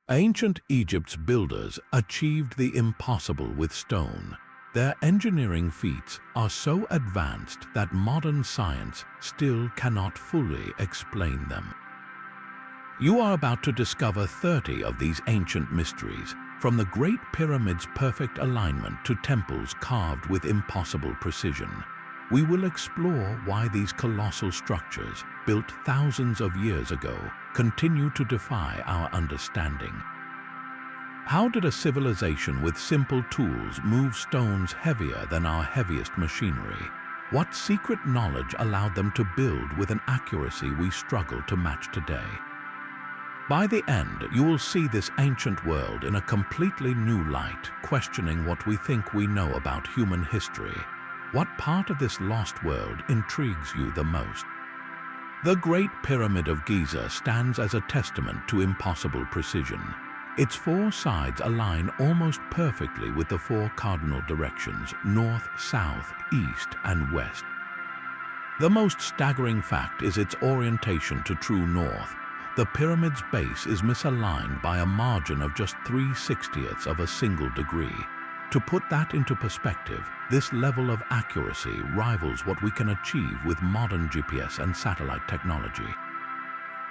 Ancient Egypt's builders achieved the impossible with stone. Their engineering feats are so advanced that modern science still cannot fully explain them. You are about to discover 30 of these ancient mysteries, from the Great Pyramid's perfect alignment to temples carved with impossible precision. We will explore why these colossal structures, built thousands of years ago, continue to defy our understanding. How did a civilization with simple tools move stones heavier than our heaviest machinery? What secret knowledge allowed them to build with an accuracy we struggle to match today? By the end, you will see this ancient world in a completely new light, questioning what we think we know about human history. What part of this lost world intrigues you the most? The Great Pyramid of Giza stands as a testament to impossible precision. Its four sides align almost perfectly with the four cardinal directions: north, south, east, and west. The most staggering fact is its orientation to true north. The pyramid's base is misaligned by a margin of just 3/60ths of a single degree. To put that into perspective, this level of accuracy rivals what we can achieve with modern GPS and satellite technology.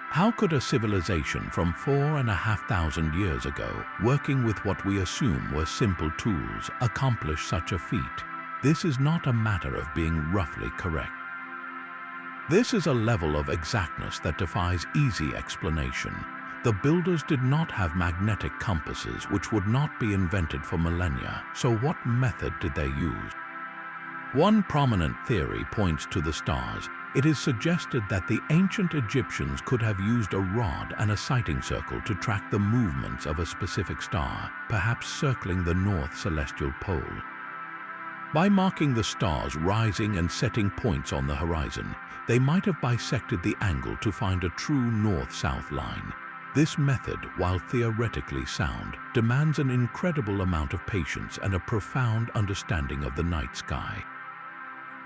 How could a civilization from 4,500 years ago, working with what we assume were simple tools, accomplish such a feat? This is not a matter of being roughly correct. This is a level of exactness that defies easy explanation. The builders did not have magnetic compasses, which would not be invented for millennia, so what method did they use? One prominent theory points to the stars. It is suggested that the ancient Egyptians could have used a rod and a sighting circle to track the movements of a specific star, perhaps circling the north celestial pole. By marking the stars rising and setting points on the horizon, they might have bisected the angle to find a true north-south line. This method, while theoretically sound, demands an incredible amount of patience and a profound understanding of the night sky.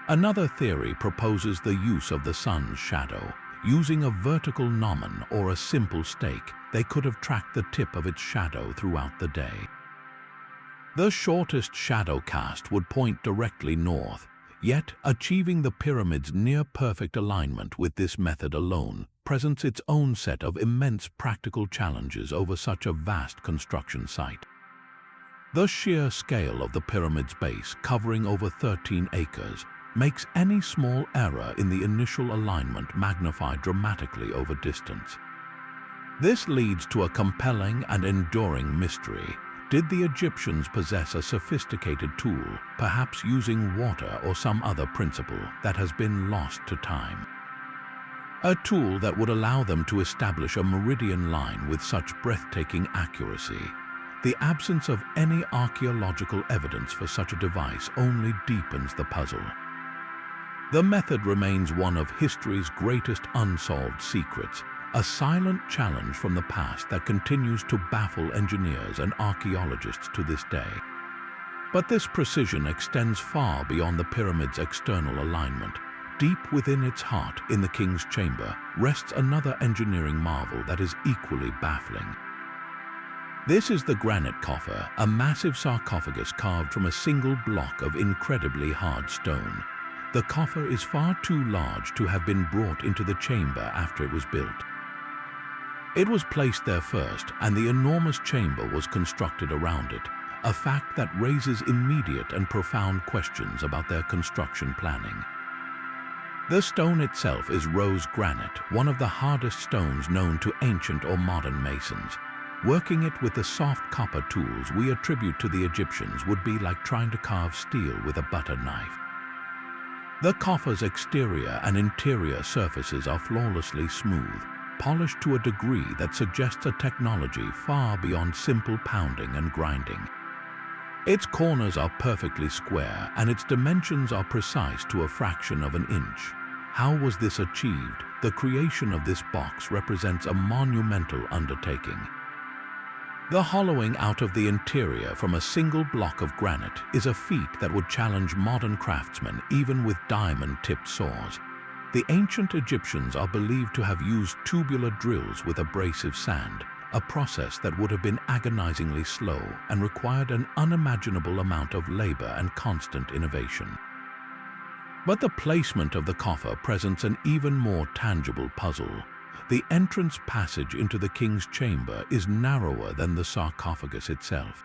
Another theory proposes the use of the sun's shadow. Using a vertical gnomon or a simple stake, they could have tracked the tip of its shadow throughout the day. The shortest shadow cast would point directly north, yet achieving the pyramid's near-perfect alignment with this method alone presents its own set of immense practical challenges over such a vast construction site. The sheer scale of the pyramid's base, covering over 13 acres, makes any small error in the initial alignment magnify dramatically over distance. This leads to a compelling and enduring mystery. Did the Egyptians possess a sophisticated tool, perhaps using water or some other principle that has been lost to time? A tool that would allow them to establish a meridian line with such breathtaking accuracy. The absence of any archaeological evidence for such a device only deepens the puzzle. The method remains one of history's greatest unsolved secrets, a silent challenge from the past that continues to baffle engineers and archaeologists to this day. But this precision extends far beyond the pyramid's external alignment. Deep within its heart, in the king's chamber, rests another engineering marvel that is equally baffling. This is the granite coffer, a massive sarcophagus carved from a single block of incredibly hard stone. The coffer is far too large to have been brought into the chamber after it was built. It was placed there first, and the enormous chamber was constructed around it, a fact that raises immediate and profound questions about their construction planning. The stone itself is rose granite, one of the hardest stones known to ancient or modern masons. Working it with the soft copper tools we attribute to the Egyptians would be like trying to carve steel with a butter knife. The coffer's exterior and interior surfaces are flawlessly smooth, polished to a degree that suggests a technology far beyond simple pounding and grinding. Its corners are perfectly square, and its dimensions are precise to a fraction of an inch. How was this achieved? The creation of this box represents a monumental undertaking. The hollowing out of the interior from a single block of granite is a feat that would challenge modern craftsmen even with diamond-tipped saws. The ancient Egyptians are believed to have used tubular drills with abrasive sand, a process that would have been agonizingly slow and required an unimaginable amount of labor and constant innovation. But the placement of the coffer presents an even more tangible puzzle. The entrance passage into the king's chamber is narrower than the sarcophagus itself.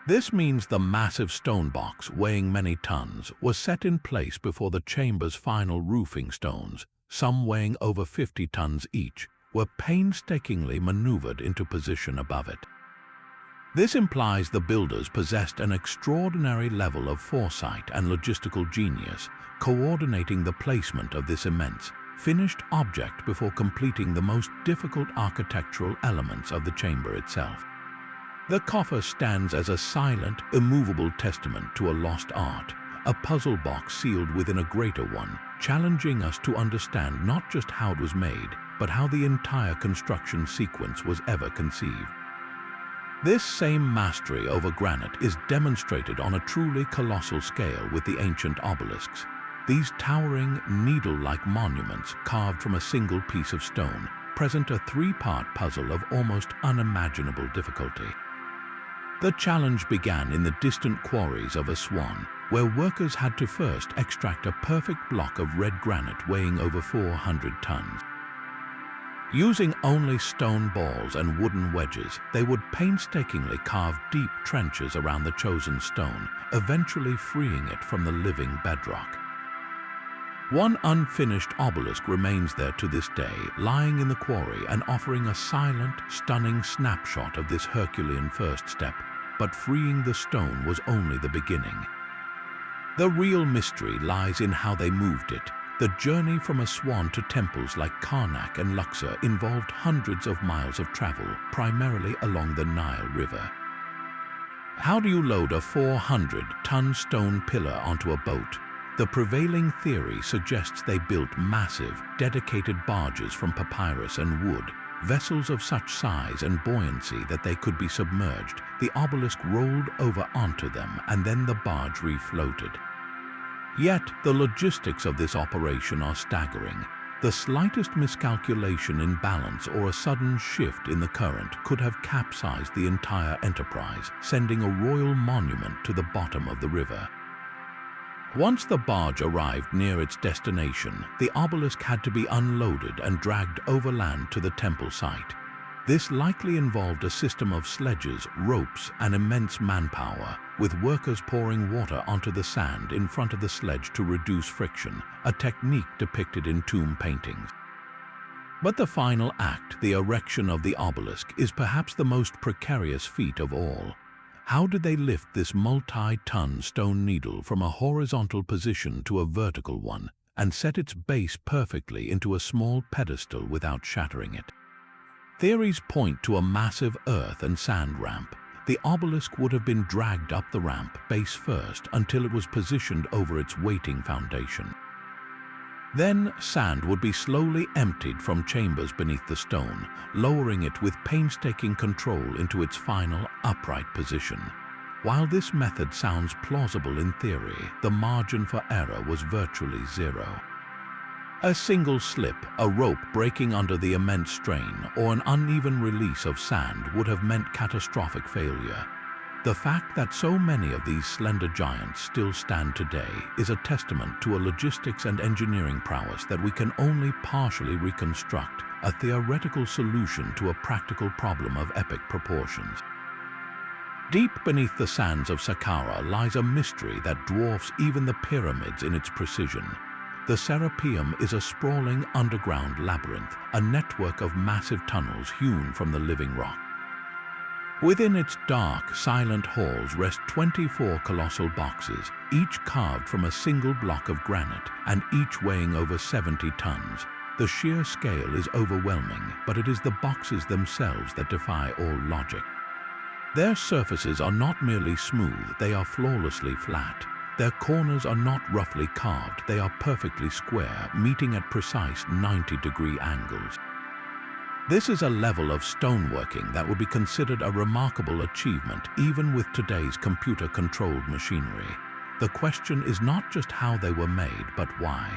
This means the massive stone box, weighing many tons, was set in place before the chamber's final roofing stones, some weighing over 50 tons each, were painstakingly maneuvered into position above it. This implies the builders possessed an extraordinary level of foresight and logistical genius, coordinating the placement of this immense, finished object before completing the most difficult architectural elements of the chamber itself. The coffer stands as a silent, immovable testament to a lost art, a puzzle box sealed within a greater one, challenging us to understand not just how it was made, but how the entire construction sequence was ever conceived. This same mastery over granite is demonstrated on a truly colossal scale with the ancient obelisks. These towering, needle-like monuments carved from a single piece of stone present a three-part puzzle of almost unimaginable difficulty. The challenge began in the distant quarries of Aswan, where workers had to first extract a perfect block of red granite weighing over 400 tons. Using only stone balls and wooden wedges, they would painstakingly carve deep trenches around the chosen stone, eventually freeing it from the living bedrock. One unfinished obelisk remains there to this day, lying in the quarry and offering a silent, stunning snapshot of this Herculean first step, but freeing the stone was only the beginning. The real mystery lies in how they moved it. The journey from Aswan to temples like Karnak and Luxor involved hundreds of miles of travel, primarily along the Nile River. How do you load a 400-ton stone pillar onto a boat? The prevailing theory suggests they built massive, dedicated barges from papyrus and wood, vessels of such size and buoyancy that they could be submerged. The obelisk rolled over onto them, and then the barge refloated. Yet, the logistics of this operation are staggering. The slightest miscalculation in balance or a sudden shift in the current could have capsized the entire enterprise, sending a royal monument to the bottom of the river. Once the barge arrived near its destination, the obelisk had to be unloaded and dragged overland to the temple site. This likely involved a system of sledges, ropes, and immense manpower, with workers pouring water onto the sand in front of the sledge to reduce friction, a technique depicted in tomb paintings. But the final act, the erection of the obelisk, is perhaps the most precarious feat of all. How did they lift this multi-ton stone needle from a horizontal position to a vertical one, and set its base perfectly into a small pedestal without shattering it? Theories point to a massive earth and sand ramp. The obelisk would have been dragged up the ramp base first until it was positioned over its waiting foundation. Then sand would be slowly emptied from chambers beneath the stone, lowering it with painstaking control into its final upright position. While this method sounds plausible in theory, the margin for error was virtually zero. A single slip, a rope breaking under the immense strain, or an uneven release of sand would have meant catastrophic failure. The fact that so many of these slender giants still stand today is a testament to a logistics and engineering prowess that we can only partially reconstruct, a theoretical solution to a practical problem of epic proportions. Deep beneath the sands of Saqqara lies a mystery that dwarfs even the pyramids in its precision. The Serapeum is a sprawling underground labyrinth, a network of massive tunnels hewn from the living rock. Within its dark, silent halls rest 24 colossal boxes, each carved from a single block of granite and each weighing over 70 tons. The sheer scale is overwhelming, but it is the boxes themselves that defy all logic. Their surfaces are not merely smooth, they are flawlessly flat. Their corners are not roughly carved, they are perfectly square, meeting at precise 90-degree angles. This is a level of stoneworking that would be considered a remarkable achievement even with today's computer-controlled machinery. The question is not just how they were made, but why.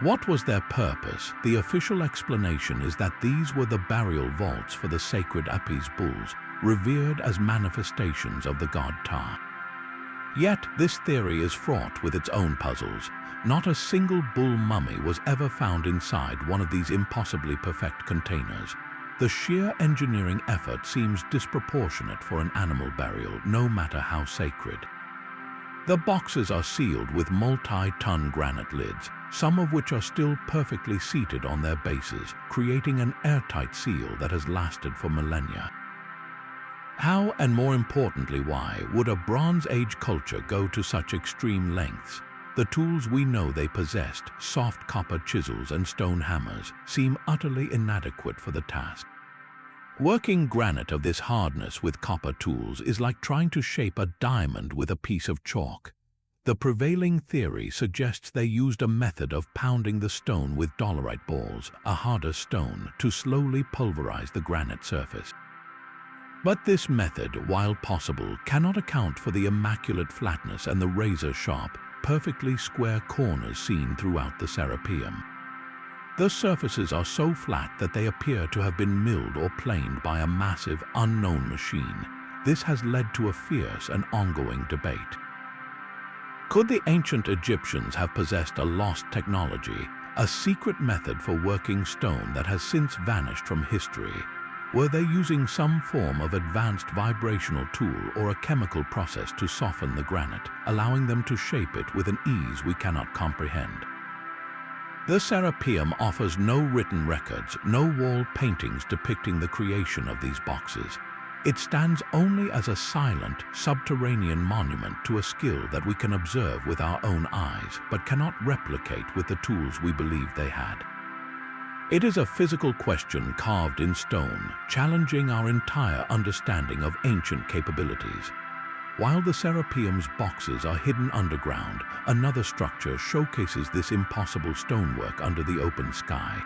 What was their purpose? The official explanation is that these were the burial vaults for the sacred Apis bulls, revered as manifestations of the god Ptah. Yet, this theory is fraught with its own puzzles. Not a single bull mummy was ever found inside one of these impossibly perfect containers. The sheer engineering effort seems disproportionate for an animal burial, no matter how sacred. The boxes are sealed with multi-ton granite lids, some of which are still perfectly seated on their bases, creating an airtight seal that has lasted for millennia. How, and more importantly why, would a Bronze Age culture go to such extreme lengths? The tools we know they possessed, soft copper chisels and stone hammers, seem utterly inadequate for the task. Working granite of this hardness with copper tools is like trying to shape a diamond with a piece of chalk. The prevailing theory suggests they used a method of pounding the stone with dolerite balls, a harder stone, to slowly pulverize the granite surface. But this method, while possible, cannot account for the immaculate flatness and the razor-sharp, perfectly square corners seen throughout the Serapeum. The surfaces are so flat that they appear to have been milled or planed by a massive, unknown machine. This has led to a fierce and ongoing debate. Could the ancient Egyptians have possessed a lost technology, a secret method for working stone that has since vanished from history? Were they using some form of advanced vibrational tool or a chemical process to soften the granite, allowing them to shape it with an ease we cannot comprehend? The Serapeum offers no written records, no wall paintings depicting the creation of these boxes. It stands only as a silent, subterranean monument to a skill that we can observe with our own eyes, but cannot replicate with the tools we believe they had. It is a physical question carved in stone, challenging our entire understanding of ancient capabilities. While the Serapeum's boxes are hidden underground, another structure showcases this impossible stonework under the open sky.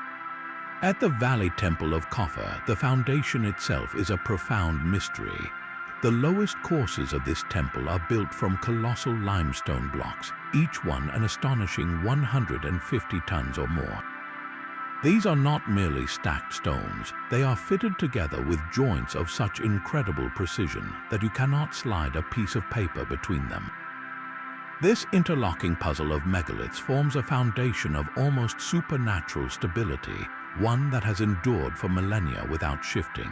At the Valley Temple of Khafre, the foundation itself is a profound mystery. The lowest courses of this temple are built from colossal limestone blocks, each one an astonishing 150 tons or more. These are not merely stacked stones, they are fitted together with joints of such incredible precision that you cannot slide a piece of paper between them. This interlocking puzzle of megaliths forms a foundation of almost supernatural stability, one that has endured for millennia without shifting.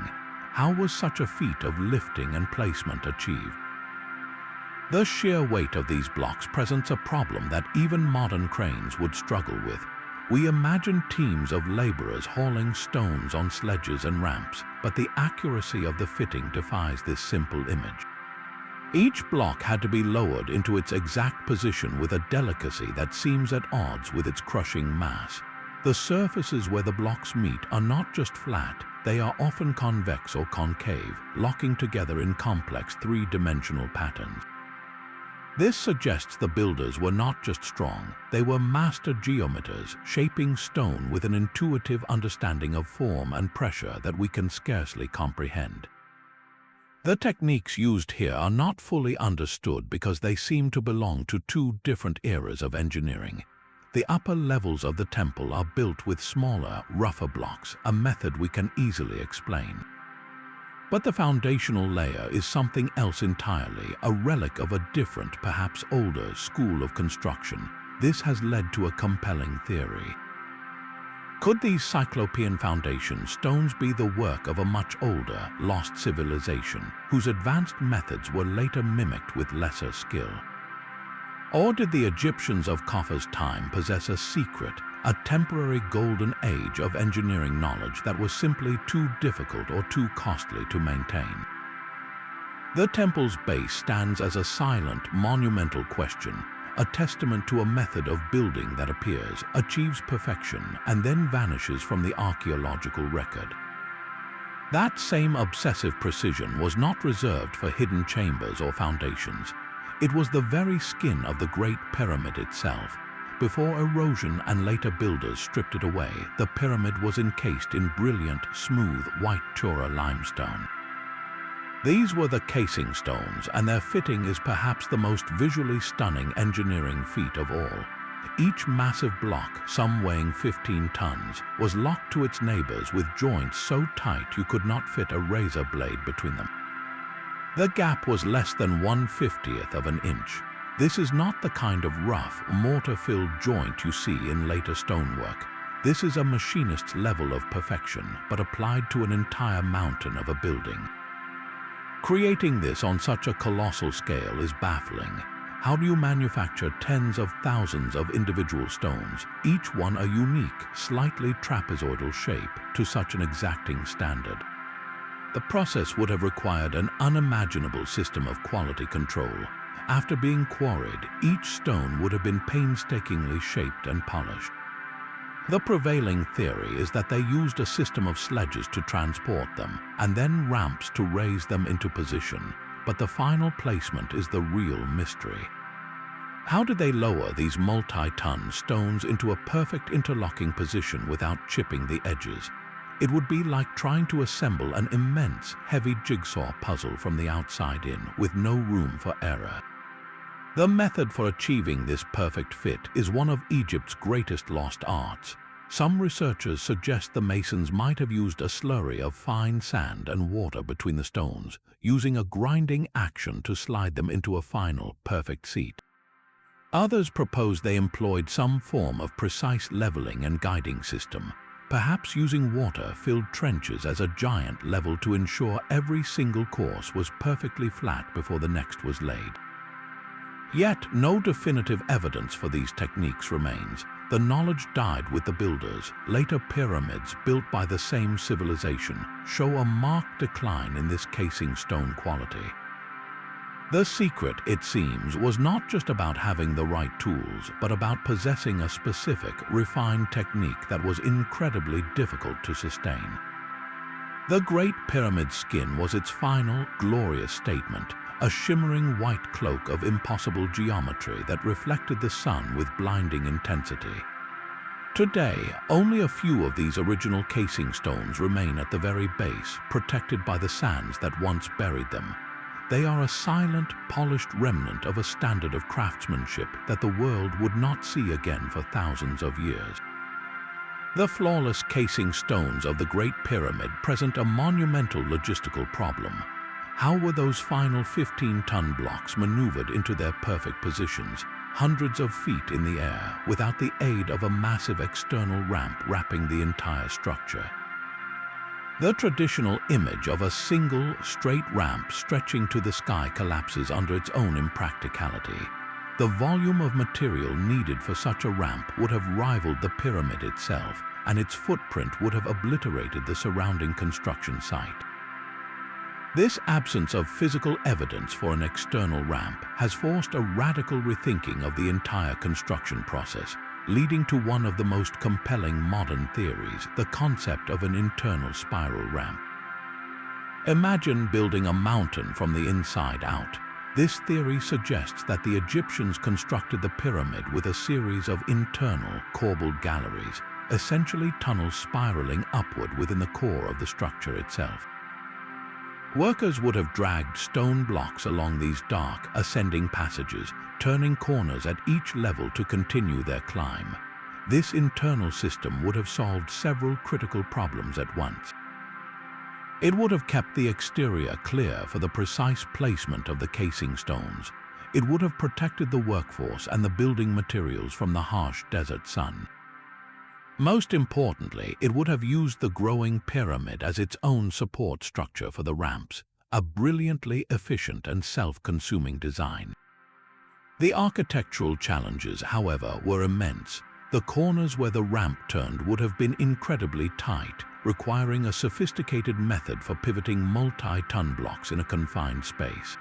How was such a feat of lifting and placement achieved? The sheer weight of these blocks presents a problem that even modern cranes would struggle with. We imagine teams of laborers hauling stones on sledges and ramps, but the accuracy of the fitting defies this simple image. Each block had to be lowered into its exact position with a delicacy that seems at odds with its crushing mass. The surfaces where the blocks meet are not just flat, they are often convex or concave, locking together in complex three-dimensional patterns. This suggests the builders were not just strong, they were master geometers, shaping stone with an intuitive understanding of form and pressure that we can scarcely comprehend. The techniques used here are not fully understood because they seem to belong to two different eras of engineering. The upper levels of the temple are built with smaller, rougher blocks, a method we can easily explain. But the foundational layer is something else entirely, a relic of a different, perhaps older, school of construction. This has led to a compelling theory. Could these Cyclopean foundation stones be the work of a much older, lost civilization, whose advanced methods were later mimicked with lesser skill? Or did the Egyptians of Khafre's time possess a secret, a temporary golden age of engineering knowledge that was simply too difficult or too costly to maintain? The temple's base stands as a silent, monumental question, a testament to a method of building that appears, achieves perfection, and then vanishes from the archaeological record. That same obsessive precision was not reserved for hidden chambers or foundations. It was the very skin of the Great Pyramid itself. Before erosion and later builders stripped it away, the pyramid was encased in brilliant, smooth, white Tura limestone. These were the casing stones, and their fitting is perhaps the most visually stunning engineering feat of all. Each massive block, some weighing 15 tons, was locked to its neighbors with joints so tight you could not fit a razor blade between them. The gap was less than 1/50th of an inch. This is not the kind of rough, mortar-filled joint you see in later stonework. This is a machinist's level of perfection, but applied to an entire mountain of a building. Creating this on such a colossal scale is baffling. How do you manufacture tens of thousands of individual stones, each one a unique, slightly trapezoidal shape, to such an exacting standard? The process would have required an unimaginable system of quality control. After being quarried, each stone would have been painstakingly shaped and polished. The prevailing theory is that they used a system of sledges to transport them and then ramps to raise them into position, but the final placement is the real mystery. How did they lower these multi-ton stones into a perfect interlocking position without chipping the edges? It would be like trying to assemble an immense, heavy jigsaw puzzle from the outside in, with no room for error. The method for achieving this perfect fit is one of Egypt's greatest lost arts. Some researchers suggest the masons might have used a slurry of fine sand and water between the stones, using a grinding action to slide them into a final, perfect seat. Others propose they employed some form of precise leveling and guiding system, perhaps using water-filled trenches as a giant level to ensure every single course was perfectly flat before the next was laid. Yet, no definitive evidence for these techniques remains. The knowledge died with the builders. Later pyramids built by the same civilization show a marked decline in this casing stone quality. The secret, it seems, was not just about having the right tools, but about possessing a specific, refined technique that was incredibly difficult to sustain. The Great Pyramid's skin was its final, glorious statement, a shimmering white cloak of impossible geometry that reflected the sun with blinding intensity. Today, only a few of these original casing stones remain at the very base, protected by the sands that once buried them. They are a silent, polished remnant of a standard of craftsmanship that the world would not see again for thousands of years. The flawless casing stones of the Great Pyramid present a monumental logistical problem. How were those final 15-ton blocks maneuvered into their perfect positions, hundreds of feet in the air, without the aid of a massive external ramp wrapping the entire structure? The traditional image of a single, straight ramp stretching to the sky collapses under its own impracticality. The volume of material needed for such a ramp would have rivaled the pyramid itself, and its footprint would have obliterated the surrounding construction site. This absence of physical evidence for an external ramp has forced a radical rethinking of the entire construction process, leading to one of the most compelling modern theories, the concept of an internal spiral ramp. Imagine building a mountain from the inside out. This theory suggests that the Egyptians constructed the pyramid with a series of internal, corbelled galleries, essentially tunnels spiraling upward within the core of the structure itself. Workers would have dragged stone blocks along these dark, ascending passages, turning corners at each level to continue their climb. This internal system would have solved several critical problems at once. It would have kept the exterior clear for the precise placement of the casing stones. It would have protected the workforce and the building materials from the harsh desert sun. Most importantly, it would have used the growing pyramid as its own support structure for the ramps, a brilliantly efficient and self-consuming design. The architectural challenges, however, were immense. The corners where the ramp turned would have been incredibly tight, requiring a sophisticated method for pivoting multi-ton blocks in a confined space.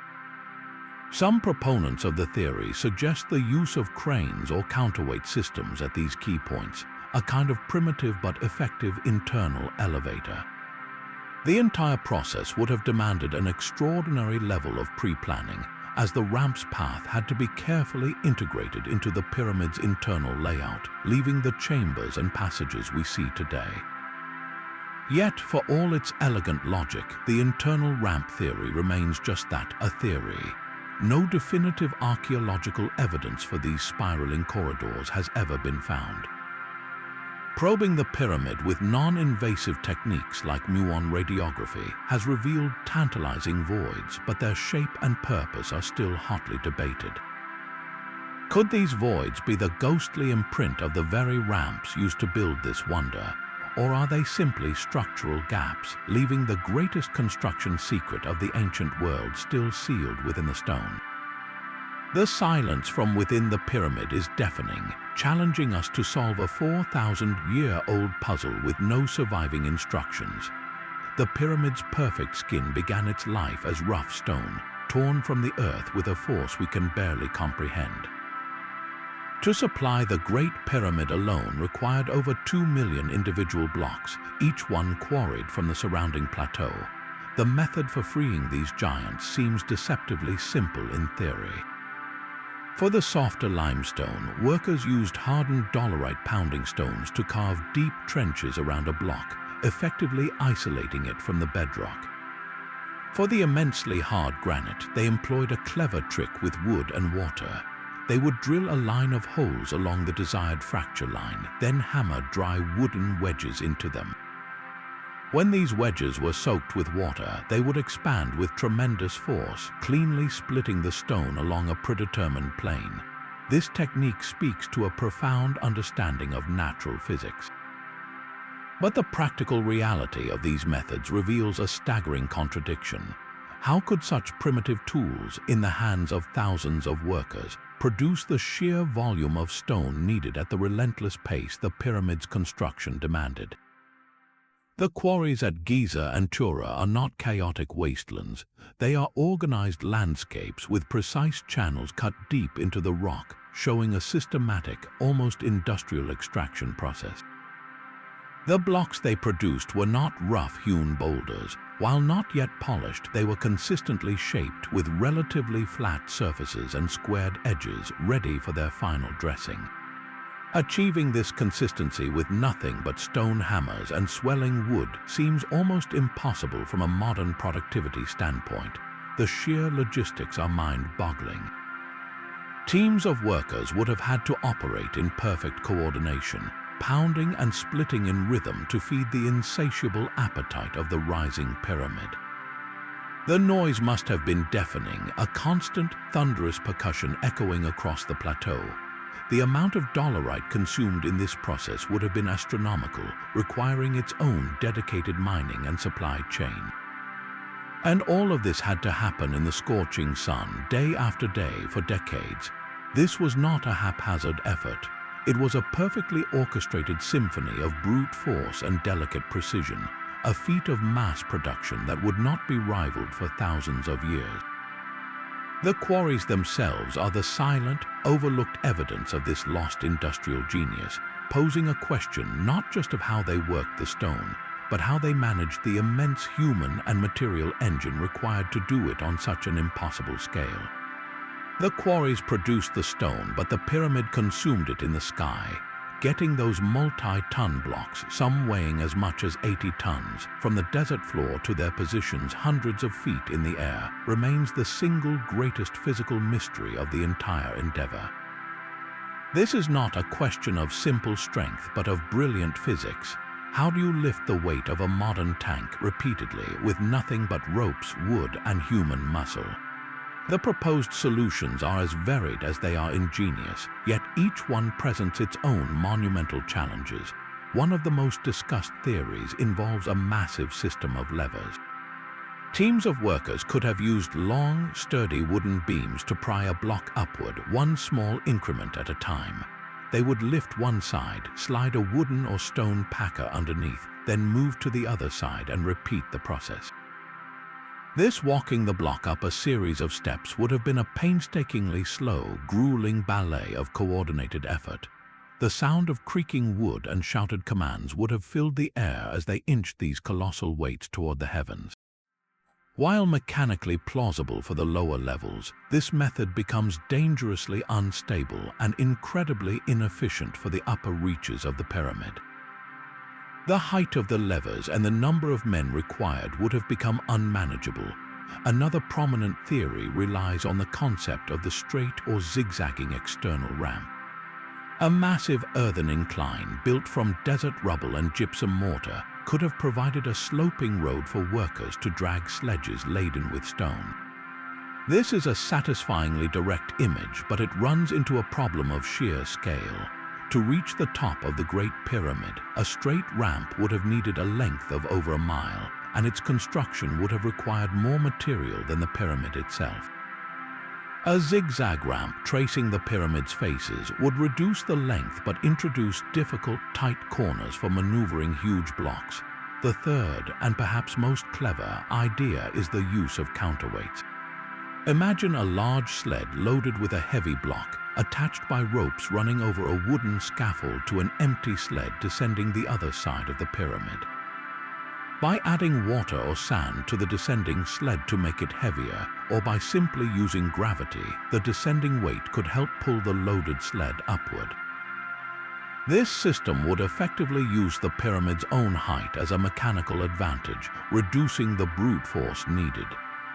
Some proponents of the theory suggest the use of cranes or counterweight systems at these key points, a kind of primitive but effective internal elevator. The entire process would have demanded an extraordinary level of pre-planning, as the ramp's path had to be carefully integrated into the pyramid's internal layout, leaving the chambers and passages we see today. Yet, for all its elegant logic, the internal ramp theory remains just that, a theory. no definitive archaeological evidence for these spiraling corridors has ever been found. Probing the pyramid with non-invasive techniques like muon radiography has revealed tantalizing voids, but their shape and purpose are still hotly debated. Could these voids be the ghostly imprint of the very ramps used to build this wonder, or are they simply structural gaps, leaving the greatest construction secret of the ancient world still sealed within the stone? The silence from within the pyramid is deafening, challenging us to solve a 4,000-year-old puzzle with no surviving instructions. The pyramid's perfect skin began its life as rough stone, torn from the earth with a force we can barely comprehend. To supply the Great Pyramid alone required over 2 million individual blocks, each one quarried from the surrounding plateau. The method for freeing these giants seems deceptively simple in theory. For the softer limestone, workers used hardened dolerite pounding stones to carve deep trenches around a block, effectively isolating it from the bedrock. For the immensely hard granite, they employed a clever trick with wood and water. They would drill a line of holes along the desired fracture line, then hammer dry wooden wedges into them. When these wedges were soaked with water, they would expand with tremendous force, cleanly splitting the stone along a predetermined plane. This technique speaks to a profound understanding of natural physics. But the practical reality of these methods reveals a staggering contradiction. How could such primitive tools, in the hands of thousands of workers, produce the sheer volume of stone needed at the relentless pace the pyramid's construction demanded? The quarries at Giza and Tura are not chaotic wastelands. They are organized landscapes with precise channels cut deep into the rock, showing a systematic, almost industrial extraction process. The blocks they produced were not rough-hewn boulders. While not yet polished, they were consistently shaped with relatively flat surfaces and squared edges ready for their final dressing. Achieving this consistency with nothing but stone hammers and swelling wood seems almost impossible from a modern productivity standpoint. The sheer logistics are mind-boggling. Teams of workers would have had to operate in perfect coordination, pounding and splitting in rhythm to feed the insatiable appetite of the rising pyramid. The noise must have been deafening, a constant, thunderous percussion echoing across the plateau. The amount of dolerite consumed in this process would have been astronomical, requiring its own dedicated mining and supply chain. And all of this had to happen in the scorching sun, day after day, for decades. This was not a haphazard effort. It was a perfectly orchestrated symphony of brute force and delicate precision, a feat of mass production that would not be rivaled for thousands of years. The quarries themselves are the silent, overlooked evidence of this lost industrial genius, posing a question not just of how they worked the stone, but how they managed the immense human and material engine required to do it on such an impossible scale. The quarries produced the stone, but the pyramid consumed it in the sky, getting those multi-ton blocks, some weighing as much as 80 tons, from the desert floor to their positions hundreds of feet in the air, remains the single greatest physical mystery of the entire endeavor. This is not a question of simple strength, but of brilliant physics. How do you lift the weight of a modern tank repeatedly with nothing but ropes, wood, and human muscle? The proposed solutions are as varied as they are ingenious, yet each one presents its own monumental challenges. One of the most discussed theories involves a massive system of levers. Teams of workers could have used long, sturdy wooden beams to pry a block upward, one small increment at a time. They would lift one side, slide a wooden or stone packer underneath, then move to the other side and repeat the process. This walking the block up a series of steps would have been a painstakingly slow, grueling ballet of coordinated effort. The sound of creaking wood and shouted commands would have filled the air as they inched these colossal weights toward the heavens. While mechanically plausible for the lower levels, this method becomes dangerously unstable and incredibly inefficient for the upper reaches of the pyramid. The height of the levers and the number of men required would have become unmanageable. Another prominent theory relies on the concept of the straight or zigzagging external ramp. A massive earthen incline built from desert rubble and gypsum mortar could have provided a sloping road for workers to drag sledges laden with stone. This is a satisfyingly direct image, but it runs into a problem of sheer scale. To reach the top of the Great Pyramid, a straight ramp would have needed a length of over a mile, and its construction would have required more material than the pyramid itself. A zigzag ramp tracing the pyramid's faces would reduce the length but introduce difficult, tight corners for maneuvering huge blocks. The third, and perhaps most clever, idea is the use of counterweights. Imagine a large sled loaded with a heavy block, attached by ropes running over a wooden scaffold to an empty sled descending the other side of the pyramid. By adding water or sand to the descending sled to make it heavier, or by simply using gravity, the descending weight could help pull the loaded sled upward. This system would effectively use the pyramid's own height as a mechanical advantage, reducing the brute force needed.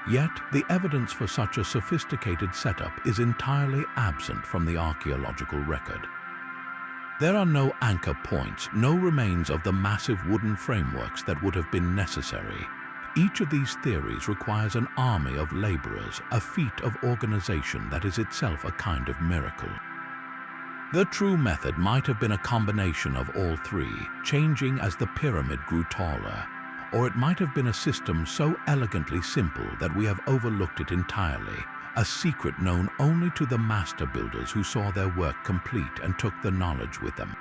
Yet, the evidence for such a sophisticated setup is entirely absent from the archaeological record. There are no anchor points, no remains of the massive wooden frameworks that would have been necessary. Each of these theories requires an army of laborers, a feat of organization that is itself a kind of miracle. The true method might have been a combination of all three, changing as the pyramid grew taller. Or it might have been a system so elegantly simple that we have overlooked it entirely, a secret known only to the master builders who saw their work complete and took the knowledge with them.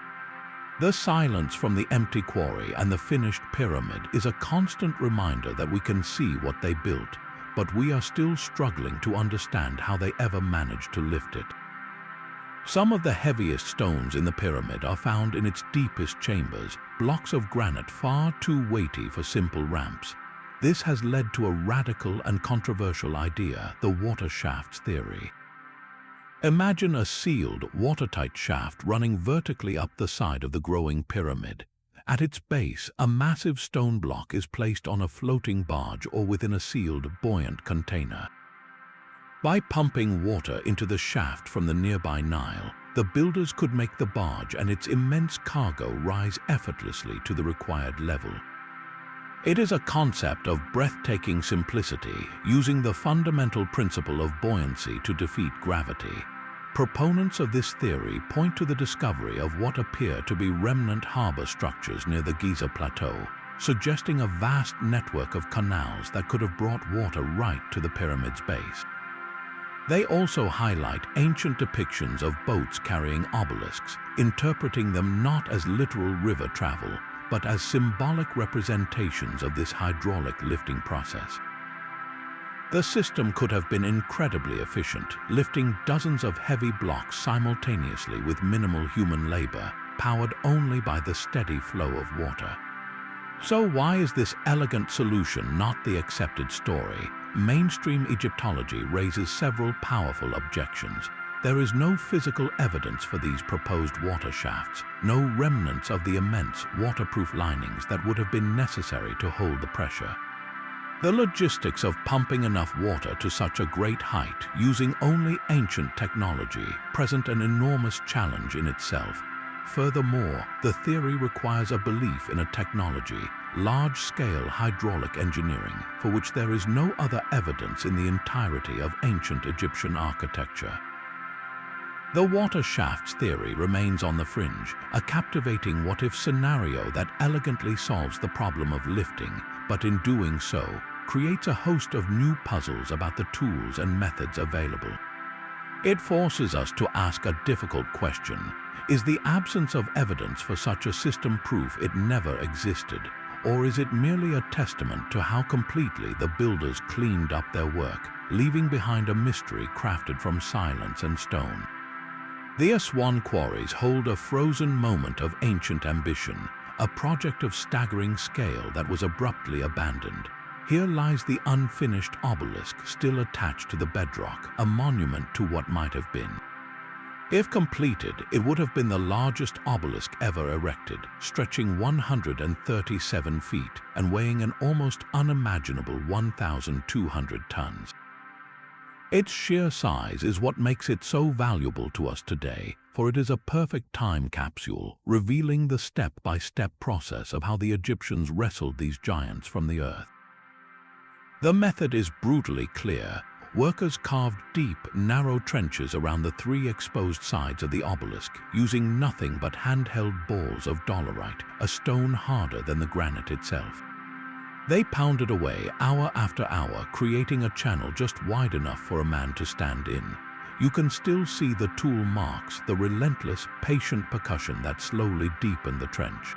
The silence from the empty quarry and the finished pyramid is a constant reminder that we can see what they built, but we are still struggling to understand how they ever managed to lift it. Some of the heaviest stones in the pyramid are found in its deepest chambers, blocks of granite far too weighty for simple ramps. This has led to a radical and controversial idea, the water shafts theory. Imagine a sealed, watertight shaft running vertically up the side of the growing pyramid. At its base, a massive stone block is placed on a floating barge or within a sealed, buoyant container. By pumping water into the shaft from the nearby Nile, the builders could make the barge and its immense cargo rise effortlessly to the required level. It is a concept of breathtaking simplicity, using the fundamental principle of buoyancy to defeat gravity. Proponents of this theory point to the discovery of what appear to be remnant harbor structures near the Giza Plateau, suggesting a vast network of canals that could have brought water right to the pyramid's base. They also highlight ancient depictions of boats carrying obelisks, interpreting them not as literal river travel, but as symbolic representations of this hydraulic lifting process. The system could have been incredibly efficient, lifting dozens of heavy blocks simultaneously with minimal human labor, powered only by the steady flow of water. So why is this elegant solution not the accepted story? Mainstream Egyptology raises several powerful objections. There is no physical evidence for these proposed water shafts, no remnants of the immense waterproof linings that would have been necessary to hold the pressure. The logistics of pumping enough water to such a great height using only ancient technology present an enormous challenge in itself. Furthermore, the theory requires a belief in a technology, large-scale hydraulic engineering, for which there is no other evidence in the entirety of ancient Egyptian architecture. The water shafts theory remains on the fringe, a captivating what-if scenario that elegantly solves the problem of lifting, but in doing so, creates a host of new puzzles about the tools and methods available. It forces us to ask a difficult question. Is the absence of evidence for such a system proof it never existed, or is it merely a testament to how completely the builders cleaned up their work, leaving behind a mystery crafted from silence and stone? The Aswan quarries hold a frozen moment of ancient ambition, a project of staggering scale that was abruptly abandoned. Here lies the unfinished obelisk still attached to the bedrock, a monument to what might have been. If completed, it would have been the largest obelisk ever erected, stretching 137 feet and weighing an almost unimaginable 1,200 tons. Its sheer size is what makes it so valuable to us today, for it is a perfect time capsule, revealing the step-by-step process of how the Egyptians wrestled these giants from the earth. The method is brutally clear. Workers carved deep, narrow trenches around the three exposed sides of the obelisk, using nothing but handheld balls of dolerite, a stone harder than the granite itself. They pounded away hour after hour, creating a channel just wide enough for a man to stand in. You can still see the tool marks, the relentless, patient percussion that slowly deepened the trench.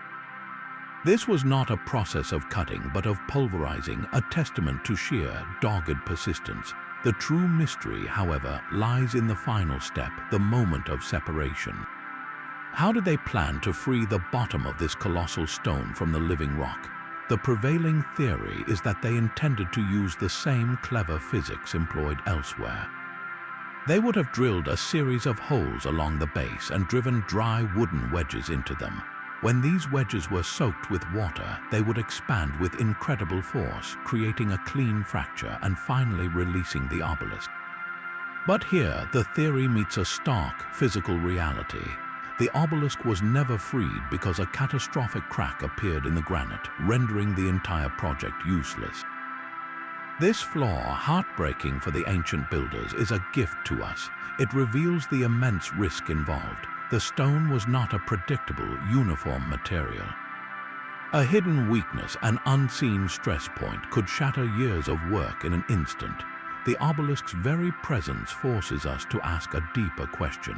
This was not a process of cutting, but of pulverizing, a testament to sheer, dogged persistence. The true mystery, however, lies in the final step, the moment of separation. How did they plan to free the bottom of this colossal stone from the living rock? The prevailing theory is that they intended to use the same clever physics employed elsewhere. They would have drilled a series of holes along the base and driven dry wooden wedges into them. When these wedges were soaked with water, they would expand with incredible force, creating a clean fracture and finally releasing the obelisk. But here, the theory meets a stark physical reality. The obelisk was never freed because a catastrophic crack appeared in the granite, rendering the entire project useless. This flaw, heartbreaking for the ancient builders, is a gift to us. It reveals the immense risk involved. The stone was not a predictable, uniform material. A hidden weakness, an unseen stress point, could shatter years of work in an instant. The obelisk's very presence forces us to ask a deeper question.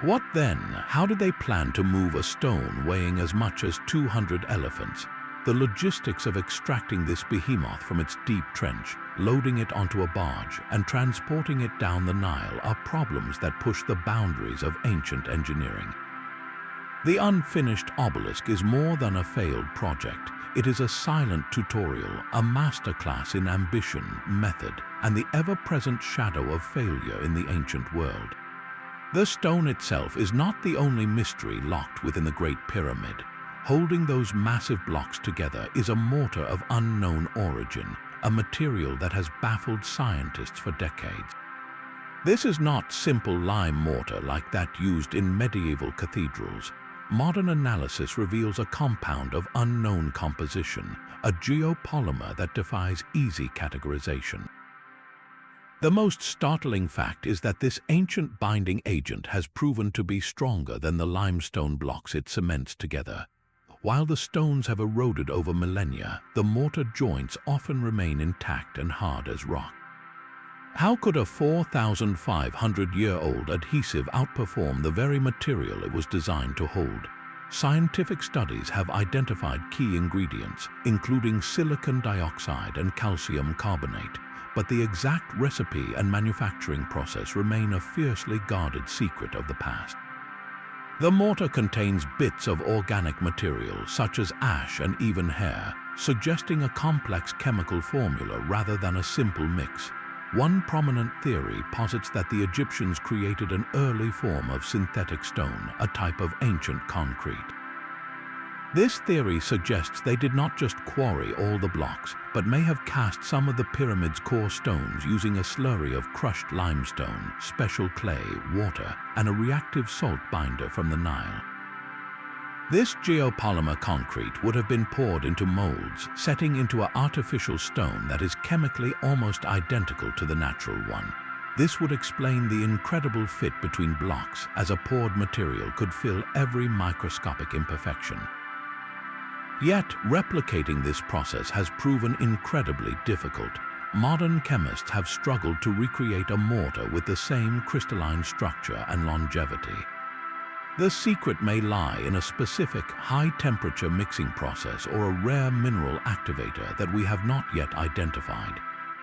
What then? How did they plan to move a stone weighing as much as 200 elephants? The logistics of extracting this behemoth from its deep trench, loading it onto a barge, and transporting it down the Nile are problems that push the boundaries of ancient engineering. The unfinished obelisk is more than a failed project. It is a silent tutorial, a masterclass in ambition, method, and the ever-present shadow of failure in the ancient world. The stone itself is not the only mystery locked within the Great Pyramid. Holding those massive blocks together is a mortar of unknown origin, a material that has baffled scientists for decades. This is not simple lime mortar like that used in medieval cathedrals. Modern analysis reveals a compound of unknown composition, a geopolymer that defies easy categorization. The most startling fact is that this ancient binding agent has proven to be stronger than the limestone blocks it cements together. While the stones have eroded over millennia, the mortar joints often remain intact and hard as rock. How could a 4,500-year-old adhesive outperform the very material it was designed to hold? Scientific studies have identified key ingredients, including silicon dioxide and calcium carbonate, but the exact recipe and manufacturing process remain a fiercely guarded secret of the past. The mortar contains bits of organic material such as ash and even hair, suggesting a complex chemical formula rather than a simple mix. One prominent theory posits that the Egyptians created an early form of synthetic stone, a type of ancient concrete. This theory suggests they did not just quarry all the blocks, but may have cast some of the pyramid's core stones using a slurry of crushed limestone, special clay, water, and a reactive salt binder from the Nile. This geopolymer concrete would have been poured into molds, setting into an artificial stone that is chemically almost identical to the natural one. This would explain the incredible fit between blocks, as a poured material could fill every microscopic imperfection. Yet, replicating this process has proven incredibly difficult. Modern chemists have struggled to recreate a mortar with the same crystalline structure and longevity. The secret may lie in a specific high-temperature mixing process or a rare mineral activator that we have not yet identified.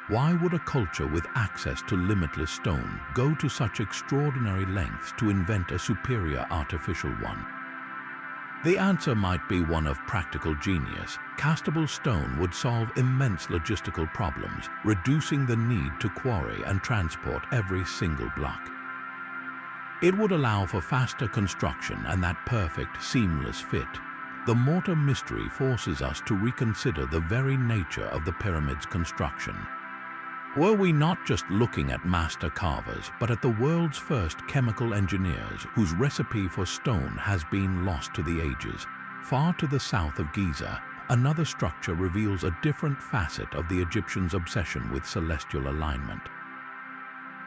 Why would a culture with access to limitless stone go to such extraordinary lengths to invent a superior artificial one? The answer might be one of practical genius. Castable stone would solve immense logistical problems, reducing the need to quarry and transport every single block. It would allow for faster construction and that perfect, seamless fit. The mortar mystery forces us to reconsider the very nature of the pyramid's construction. Were we not just looking at master carvers, but at the world's first chemical engineers whose recipe for stone has been lost to the ages? Far to the south of Giza, another structure reveals a different facet of the Egyptians' obsession with celestial alignment.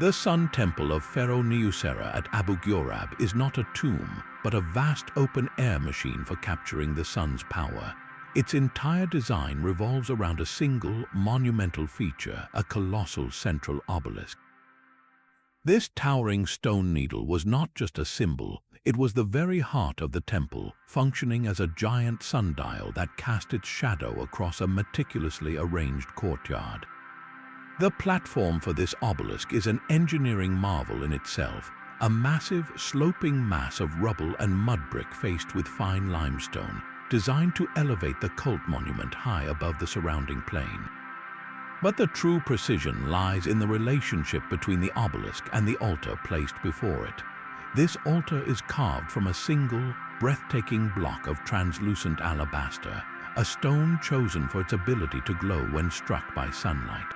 The Sun Temple of Pharaoh Niuserra at Abu Ghurab is not a tomb, but a vast open-air machine for capturing the sun's power. Its entire design revolves around a single, monumental feature, a colossal central obelisk. This towering stone needle was not just a symbol, it was the very heart of the temple, functioning as a giant sundial that cast its shadow across a meticulously arranged courtyard. The platform for this obelisk is an engineering marvel in itself, a massive, sloping mass of rubble and mud brick faced with fine limestone, designed to elevate the cult monument high above the surrounding plain. But the true precision lies in the relationship between the obelisk and the altar placed before it. This altar is carved from a single, breathtaking block of translucent alabaster, a stone chosen for its ability to glow when struck by sunlight.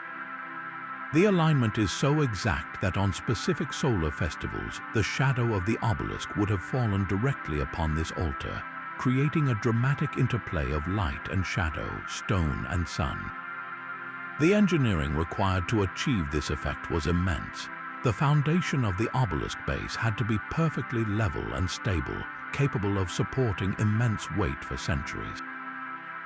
The alignment is so exact that on specific solar festivals, the shadow of the obelisk would have fallen directly upon this altar, creating a dramatic interplay of light and shadow, stone and sun. The engineering required to achieve this effect was immense. The foundation of the obelisk base had to be perfectly level and stable, capable of supporting immense weight for centuries.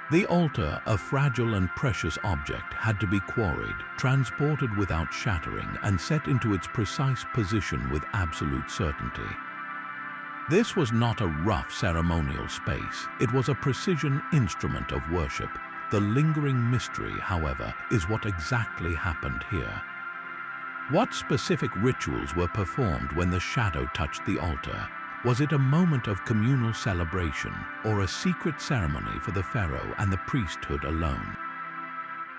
The altar, a fragile and precious object, had to be quarried, transported without shattering, and set into its precise position with absolute certainty. This was not a rough ceremonial space, it was a precision instrument of worship. The lingering mystery, however, is what exactly happened here. What specific rituals were performed when the shadow touched the altar? Was it a moment of communal celebration or a secret ceremony for the pharaoh and the priesthood alone?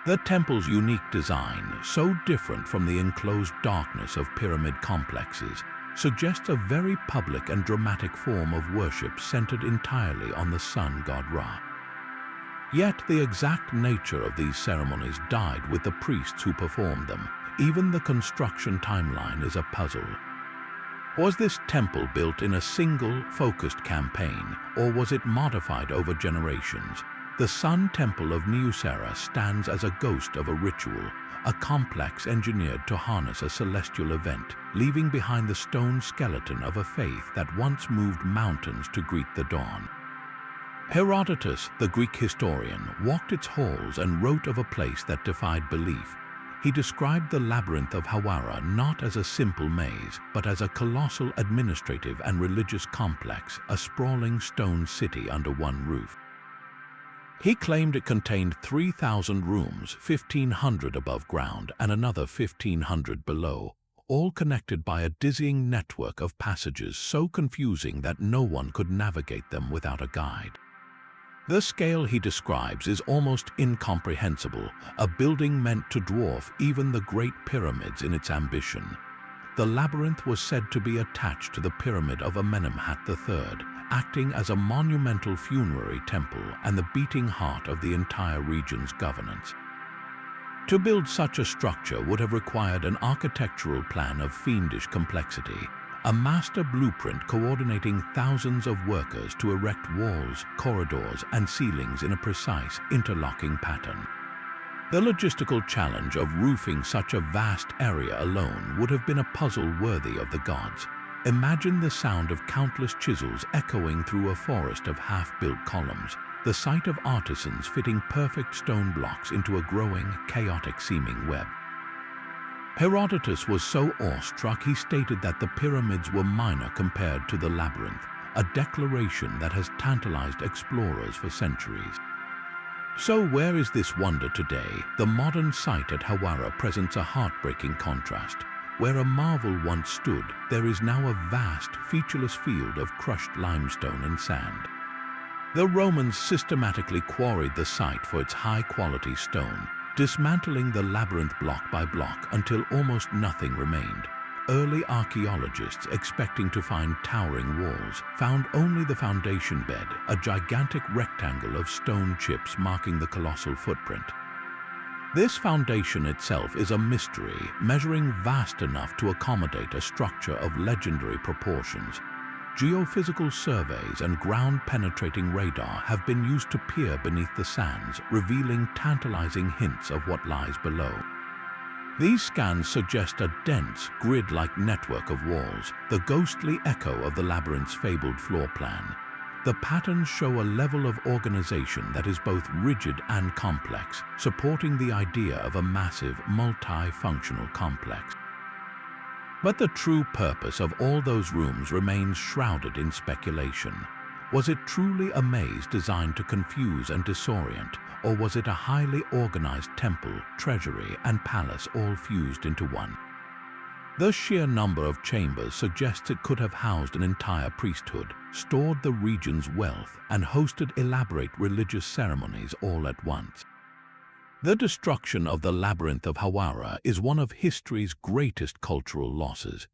The temple's unique design, so different from the enclosed darkness of pyramid complexes, suggests a very public and dramatic form of worship centered entirely on the sun god Ra. Yet the exact nature of these ceremonies died with the priests who performed them. Even the construction timeline is a puzzle. Was this temple built in a single, focused campaign, or was it modified over generations? The Sun Temple of Niuserra stands as a ghost of a ritual, a complex engineered to harness a celestial event, leaving behind the stone skeleton of a faith that once moved mountains to greet the dawn. Herodotus, the Greek historian, walked its halls and wrote of a place that defied belief. He described the labyrinth of Hawara not as a simple maze, but as a colossal administrative and religious complex, a sprawling stone city under one roof. He claimed it contained 3,000 rooms, 1,500 above ground and another 1,500 below, all connected by a dizzying network of passages so confusing that no one could navigate them without a guide. The scale he describes is almost incomprehensible, a building meant to dwarf even the Great Pyramids in its ambition. The labyrinth was said to be attached to the pyramid of Amenemhat III, acting as a monumental funerary temple and the beating heart of the entire region's governance. To build such a structure would have required an architectural plan of fiendish complexity, a master blueprint coordinating thousands of workers to erect walls, corridors, and ceilings in a precise, interlocking pattern. The logistical challenge of roofing such a vast area alone would have been a puzzle worthy of the gods. Imagine the sound of countless chisels echoing through a forest of half-built columns, the sight of artisans fitting perfect stone blocks into a growing, chaotic-seeming web. Herodotus was so awestruck he stated that the pyramids were minor compared to the labyrinth, a declaration that has tantalized explorers for centuries. So where is this wonder today? The modern site at Hawara presents a heartbreaking contrast. Where a marvel once stood, there is now a vast, featureless field of crushed limestone and sand. The Romans systematically quarried the site for its high-quality stone, dismantling the labyrinth block by block until almost nothing remained. early archaeologists, expecting to find towering walls, found only the foundation bed, a gigantic rectangle of stone chips marking the colossal footprint. This foundation itself is a mystery, measuring vast enough to accommodate a structure of legendary proportions. Geophysical surveys and ground-penetrating radar have been used to peer beneath the sands, revealing tantalizing hints of what lies below. These scans suggest a dense, grid-like network of walls, the ghostly echo of the labyrinth's fabled floor plan. The patterns show a level of organization that is both rigid and complex, supporting the idea of a massive, multi-functional complex. But the true purpose of all those rooms remains shrouded in speculation. Was it truly a maze designed to confuse and disorient, or was it a highly organized temple, treasury, and palace all fused into one? The sheer number of chambers suggests it could have housed an entire priesthood, stored the region's wealth, and hosted elaborate religious ceremonies all at once. The destruction of the Labyrinth of Hawara is one of history's greatest cultural losses.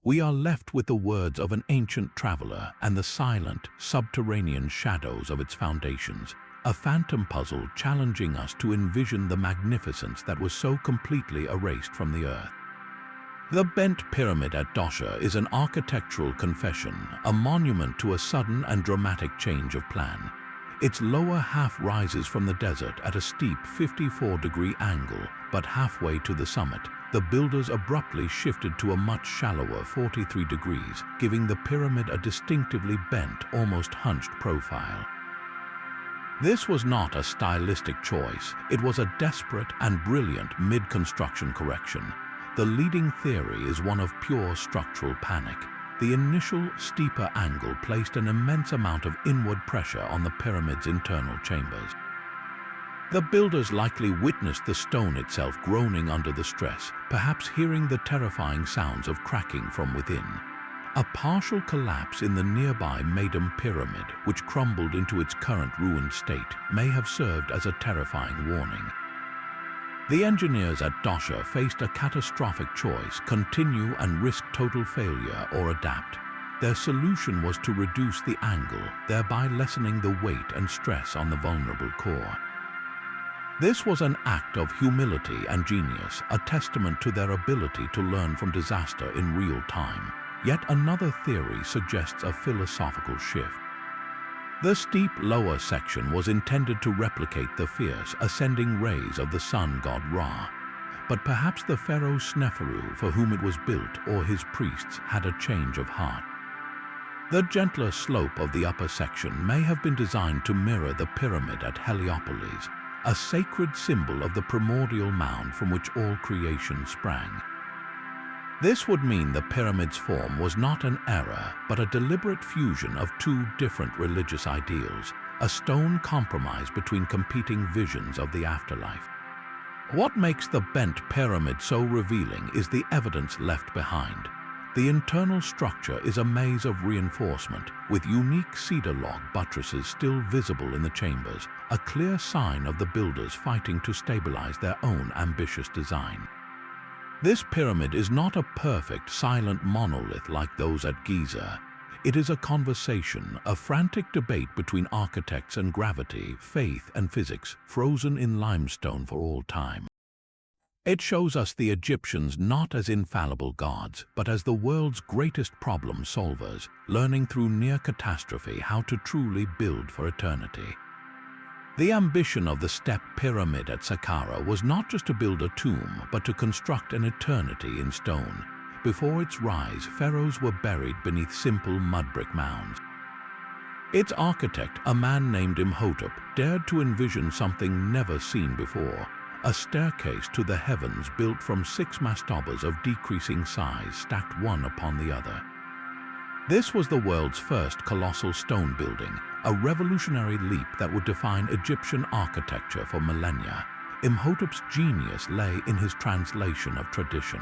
We are left with the words of an ancient traveler and the silent, subterranean shadows of its foundations, a phantom puzzle challenging us to envision the magnificence that was so completely erased from the earth. The bent pyramid at Dosha is an architectural confession, a monument to a sudden and dramatic change of plan. Its lower half rises from the desert at a steep 54-degree angle, but halfway to the summit, the builders abruptly shifted to a much shallower 43 degrees, giving the pyramid a distinctively bent, almost hunched profile. This was not a stylistic choice, it was a desperate and brilliant mid-construction correction. The leading theory is one of pure structural panic. The initial, steeper angle placed an immense amount of inward pressure on the pyramid's internal chambers. The builders likely witnessed the stone itself groaning under the stress, perhaps hearing the terrifying sounds of cracking from within. A partial collapse in the nearby Maiden Pyramid, which crumbled into its current ruined state, may have served as a terrifying warning. The engineers at Dosha faced a catastrophic choice: continue and risk total failure or adapt. Their solution was to reduce the angle, thereby lessening the weight and stress on the vulnerable core. This was an act of humility and genius, a testament to their ability to learn from disaster in real time. Yet another theory suggests a philosophical shift. The steep lower section was intended to replicate the fierce, ascending rays of the sun god Ra. But perhaps the pharaoh Sneferu, for whom it was built, or his priests, had a change of heart. The gentler slope of the upper section may have been designed to mirror the pyramid at Heliopolis, a sacred symbol of the primordial mound from which all creation sprang. This would mean the pyramid's form was not an error, but a deliberate fusion of two different religious ideals, a stone compromise between competing visions of the afterlife. What makes the bent pyramid so revealing is the evidence left behind. The internal structure is a maze of reinforcement, with unique cedar log buttresses still visible in the chambers, a clear sign of the builders fighting to stabilize their own ambitious design. This pyramid is not a perfect, silent monolith like those at Giza. It is a conversation, a frantic debate between architects and gravity, faith and physics, frozen in limestone for all time. It shows us the Egyptians not as infallible gods, but as the world's greatest problem solvers, learning through near catastrophe how to truly build for eternity. The ambition of the step pyramid at Saqqara was not just to build a tomb, but to construct an eternity in stone. Before its rise, pharaohs were buried beneath simple mud brick mounds. Its architect, a man named Imhotep, dared to envision something never seen before: a staircase to the heavens built from 6 mastabas of decreasing size stacked one upon the other. This was the world's first colossal stone building, a revolutionary leap that would define Egyptian architecture for millennia. Imhotep's genius lay in his translation of tradition.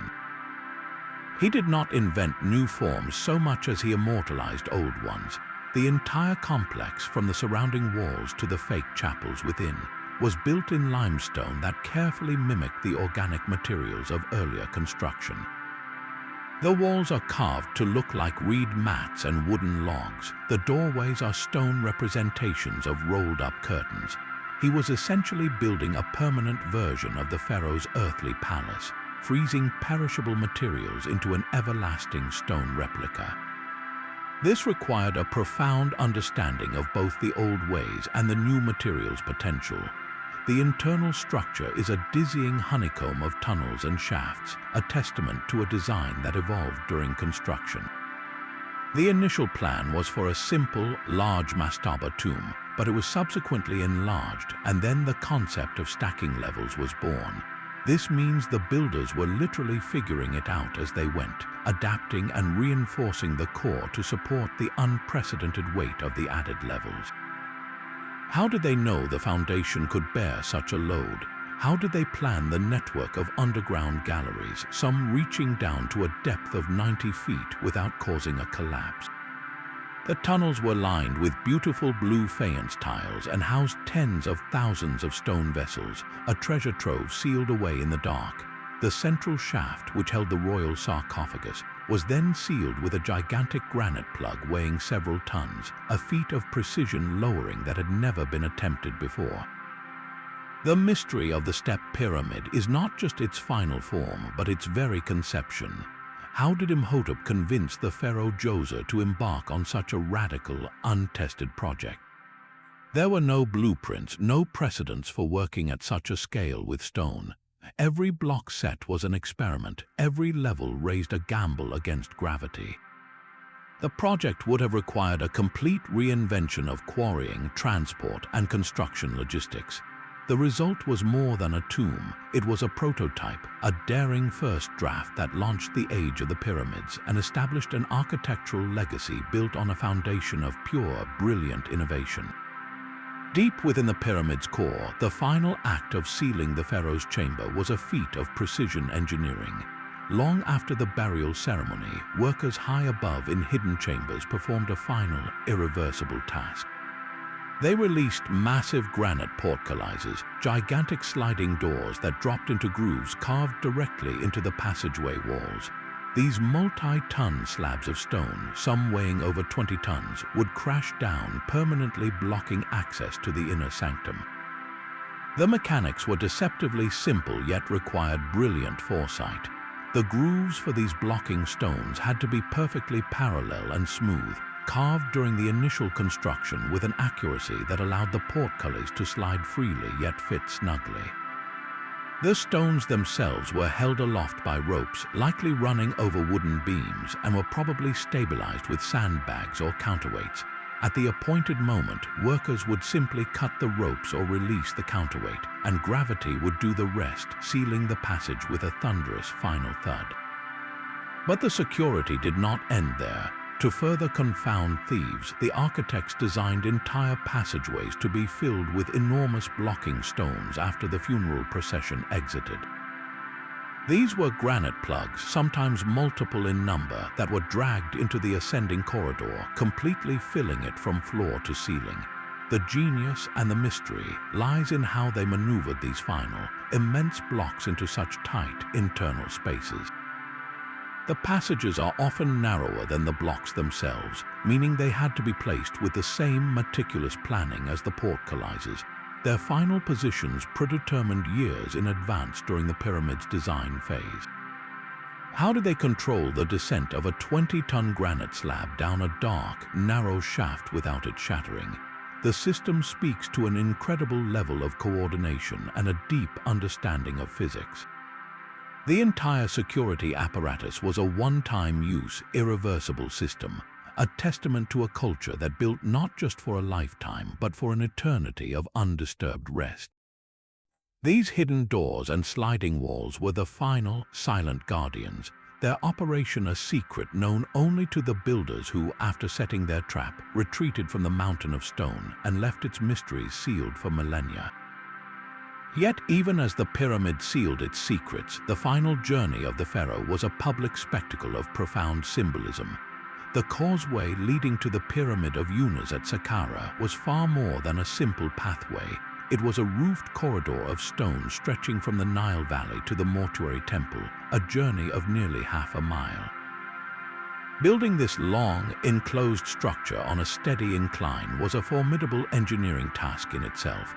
He did not invent new forms so much as he immortalized old ones. The entire complex, from the surrounding walls to the fake chapels within, was built in limestone that carefully mimicked the organic materials of earlier construction. The walls are carved to look like reed mats and wooden logs. The doorways are stone representations of rolled-up curtains. He was essentially building a permanent version of the pharaoh's earthly palace, freezing perishable materials into an everlasting stone replica. This required a profound understanding of both the old ways and the new materials' potential. The internal structure is a dizzying honeycomb of tunnels and shafts, a testament to a design that evolved during construction. The initial plan was for a simple, large mastaba tomb, but it was subsequently enlarged, and then the concept of stacking levels was born. This means the builders were literally figuring it out as they went, adapting and reinforcing the core to support the unprecedented weight of the added levels. How did they know the foundation could bear such a load? How did they plan the network of underground galleries, some reaching down to a depth of 90 feet without causing a collapse? The tunnels were lined with beautiful blue faience tiles and housed tens of thousands of stone vessels, a treasure trove sealed away in the dark. The central shaft, which held the royal sarcophagus, was then sealed with a gigantic granite plug weighing several tons, a feat of precision lowering that had never been attempted before. The mystery of the step pyramid is not just its final form, but its very conception. How did Imhotep convince the pharaoh Djoser to embark on such a radical, untested project? There were no blueprints, no precedents for working at such a scale with stone. Every block set was an experiment, every level raised a gamble against gravity. The project would have required a complete reinvention of quarrying, transport, and construction logistics. The result was more than a tomb. It was a prototype, a daring first draft that launched the age of the pyramids and established an architectural legacy built on a foundation of pure, brilliant innovation. Deep within the pyramid's core, the final act of sealing the pharaoh's chamber was a feat of precision engineering. Long after the burial ceremony, workers high above in hidden chambers performed a final, irreversible task. They released massive granite portcullises, gigantic sliding doors that dropped into grooves carved directly into the passageway walls. These multi-ton slabs of stone, some weighing over 20 tons, would crash down, permanently blocking access to the inner sanctum. The mechanics were deceptively simple yet required brilliant foresight. The grooves for these blocking stones had to be perfectly parallel and smooth, carved during the initial construction with an accuracy that allowed the portcullis to slide freely yet fit snugly. The stones themselves were held aloft by ropes, likely running over wooden beams, and were probably stabilized with sandbags or counterweights. At the appointed moment, workers would simply cut the ropes or release the counterweight, and gravity would do the rest, sealing the passage with a thunderous final thud. But the security did not end there. To further confound thieves, the architects designed entire passageways to be filled with enormous blocking stones after the funeral procession exited. These were granite plugs, sometimes multiple in number, that were dragged into the ascending corridor, completely filling it from floor to ceiling. The genius and the mystery lies in how they maneuvered these final, immense blocks into such tight internal spaces. The passages are often narrower than the blocks themselves, meaning they had to be placed with the same meticulous planning as the portcullises. Their final positions predetermined years in advance during the pyramid's design phase. How did they control the descent of a 20-ton granite slab down a dark, narrow shaft without it shattering? The system speaks to an incredible level of coordination and a deep understanding of physics. The entire security apparatus was a one-time use, irreversible system, a testament to a culture that built not just for a lifetime, but for an eternity of undisturbed rest. These hidden doors and sliding walls were the final, silent guardians, their operation a secret known only to the builders who, after setting their trap, retreated from the mountain of stone and left its mysteries sealed for millennia. Yet even as the pyramid sealed its secrets, the final journey of the pharaoh was a public spectacle of profound symbolism. The causeway leading to the Pyramid of Unas at Saqqara was far more than a simple pathway. It was a roofed corridor of stone stretching from the Nile Valley to the mortuary temple, a journey of nearly half a mile. Building this long, enclosed structure on a steady incline was a formidable engineering task in itself.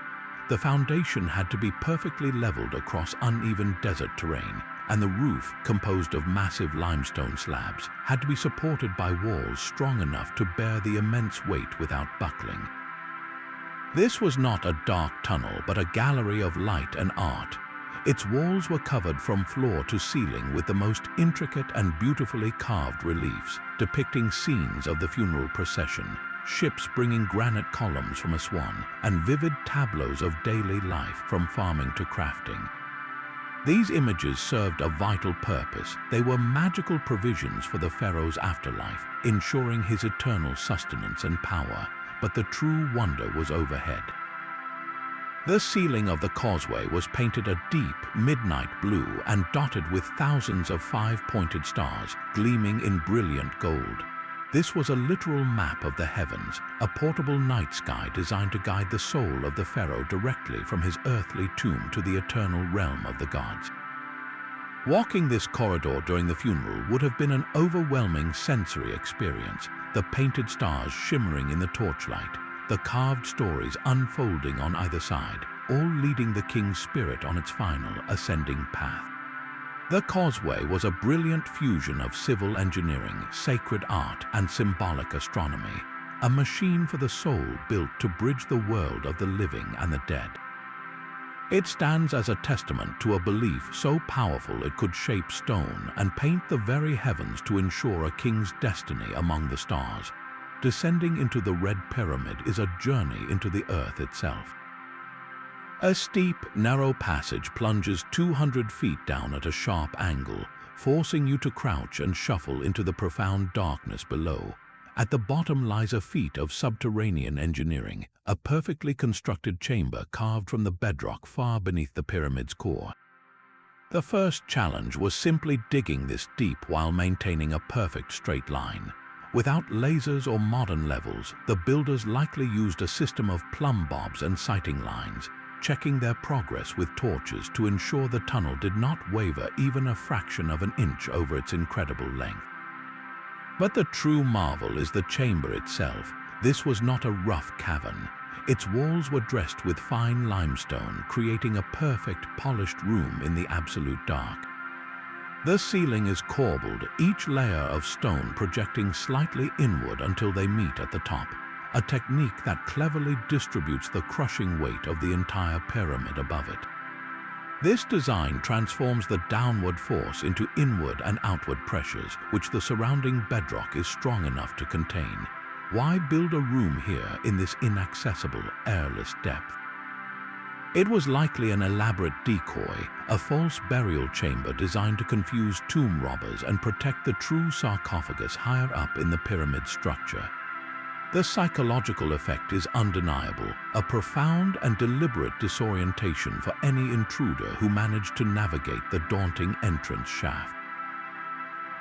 The foundation had to be perfectly leveled across uneven desert terrain, and the roof, composed of massive limestone slabs, had to be supported by walls strong enough to bear the immense weight without buckling. This was not a dark tunnel, but a gallery of light and art. Its walls were covered from floor to ceiling with the most intricate and beautifully carved reliefs, depicting scenes of the funeral procession, ships bringing granite columns from Aswan, and vivid tableaus of daily life from farming to crafting. These images served a vital purpose. They were magical provisions for the pharaoh's afterlife, ensuring his eternal sustenance and power, but the true wonder was overhead. The ceiling of the causeway was painted a deep, midnight blue and dotted with thousands of five-pointed stars, gleaming in brilliant gold. This was a literal map of the heavens, a portable night sky designed to guide the soul of the pharaoh directly from his earthly tomb to the eternal realm of the gods. Walking this corridor during the funeral would have been an overwhelming sensory experience, the painted stars shimmering in the torchlight, the carved stories unfolding on either side, all leading the king's spirit on its final ascending path. The causeway was a brilliant fusion of civil engineering, sacred art, and symbolic astronomy, a machine for the soul built to bridge the world of the living and the dead. It stands as a testament to a belief so powerful it could shape stone and paint the very heavens to ensure a king's destiny among the stars. Descending into the Red Pyramid is a journey into the earth itself. A steep, narrow passage plunges 200 feet down at a sharp angle, forcing you to crouch and shuffle into the profound darkness below. At the bottom lies a feat of subterranean engineering, a perfectly constructed chamber carved from the bedrock far beneath the pyramid's core. The first challenge was simply digging this deep while maintaining a perfect straight line. Without lasers or modern levels, the builders likely used a system of plumb bobs and sighting lines, checking their progress with torches to ensure the tunnel did not waver even a fraction of an inch over its incredible length. But the true marvel is the chamber itself. This was not a rough cavern. Its walls were dressed with fine limestone, creating a perfect, polished room in the absolute dark. The ceiling is corbelled, each layer of stone projecting slightly inward until they meet at the top, a technique that cleverly distributes the crushing weight of the entire pyramid above it. This design transforms the downward force into inward and outward pressures, which the surrounding bedrock is strong enough to contain. Why build a room here in this inaccessible, airless depth? It was likely an elaborate decoy, a false burial chamber designed to confuse tomb robbers and protect the true sarcophagus higher up in the pyramid structure. The psychological effect is undeniable, a profound and deliberate disorientation for any intruder who managed to navigate the daunting entrance shaft.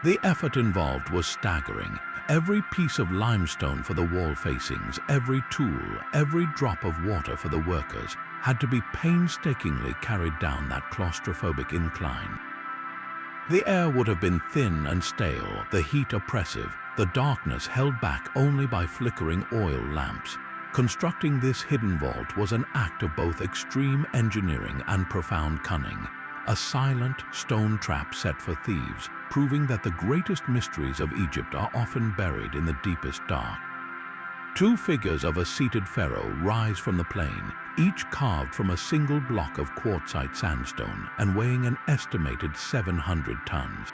The effort involved was staggering. Every piece of limestone for the wall facings, every tool, every drop of water for the workers had to be painstakingly carried down that claustrophobic incline. The air would have been thin and stale, the heat oppressive, the darkness held back only by flickering oil lamps. Constructing this hidden vault was an act of both extreme engineering and profound cunning, a silent stone trap set for thieves, proving that the greatest mysteries of Egypt are often buried in the deepest dark. Two figures of a seated pharaoh rise from the plain, each carved from a single block of quartzite sandstone and weighing an estimated 700 tons.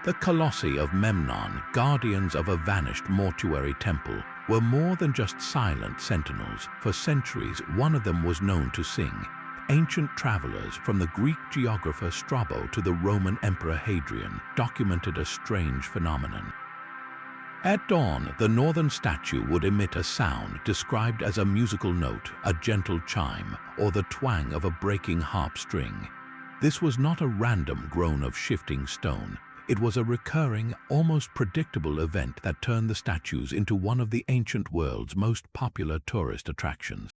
The colossi of Memnon, guardians of a vanished mortuary temple, were more than just silent sentinels. For centuries, one of them was known to sing. Ancient travelers, from the Greek geographer Strabo to the Roman Emperor Hadrian, documented a strange phenomenon. At dawn, the northern statue would emit a sound described as a musical note, a gentle chime, or the twang of a breaking harp string. This was not a random groan of shifting stone. It was a recurring, almost predictable event that turned the statues into one of the ancient world's most popular tourist attractions.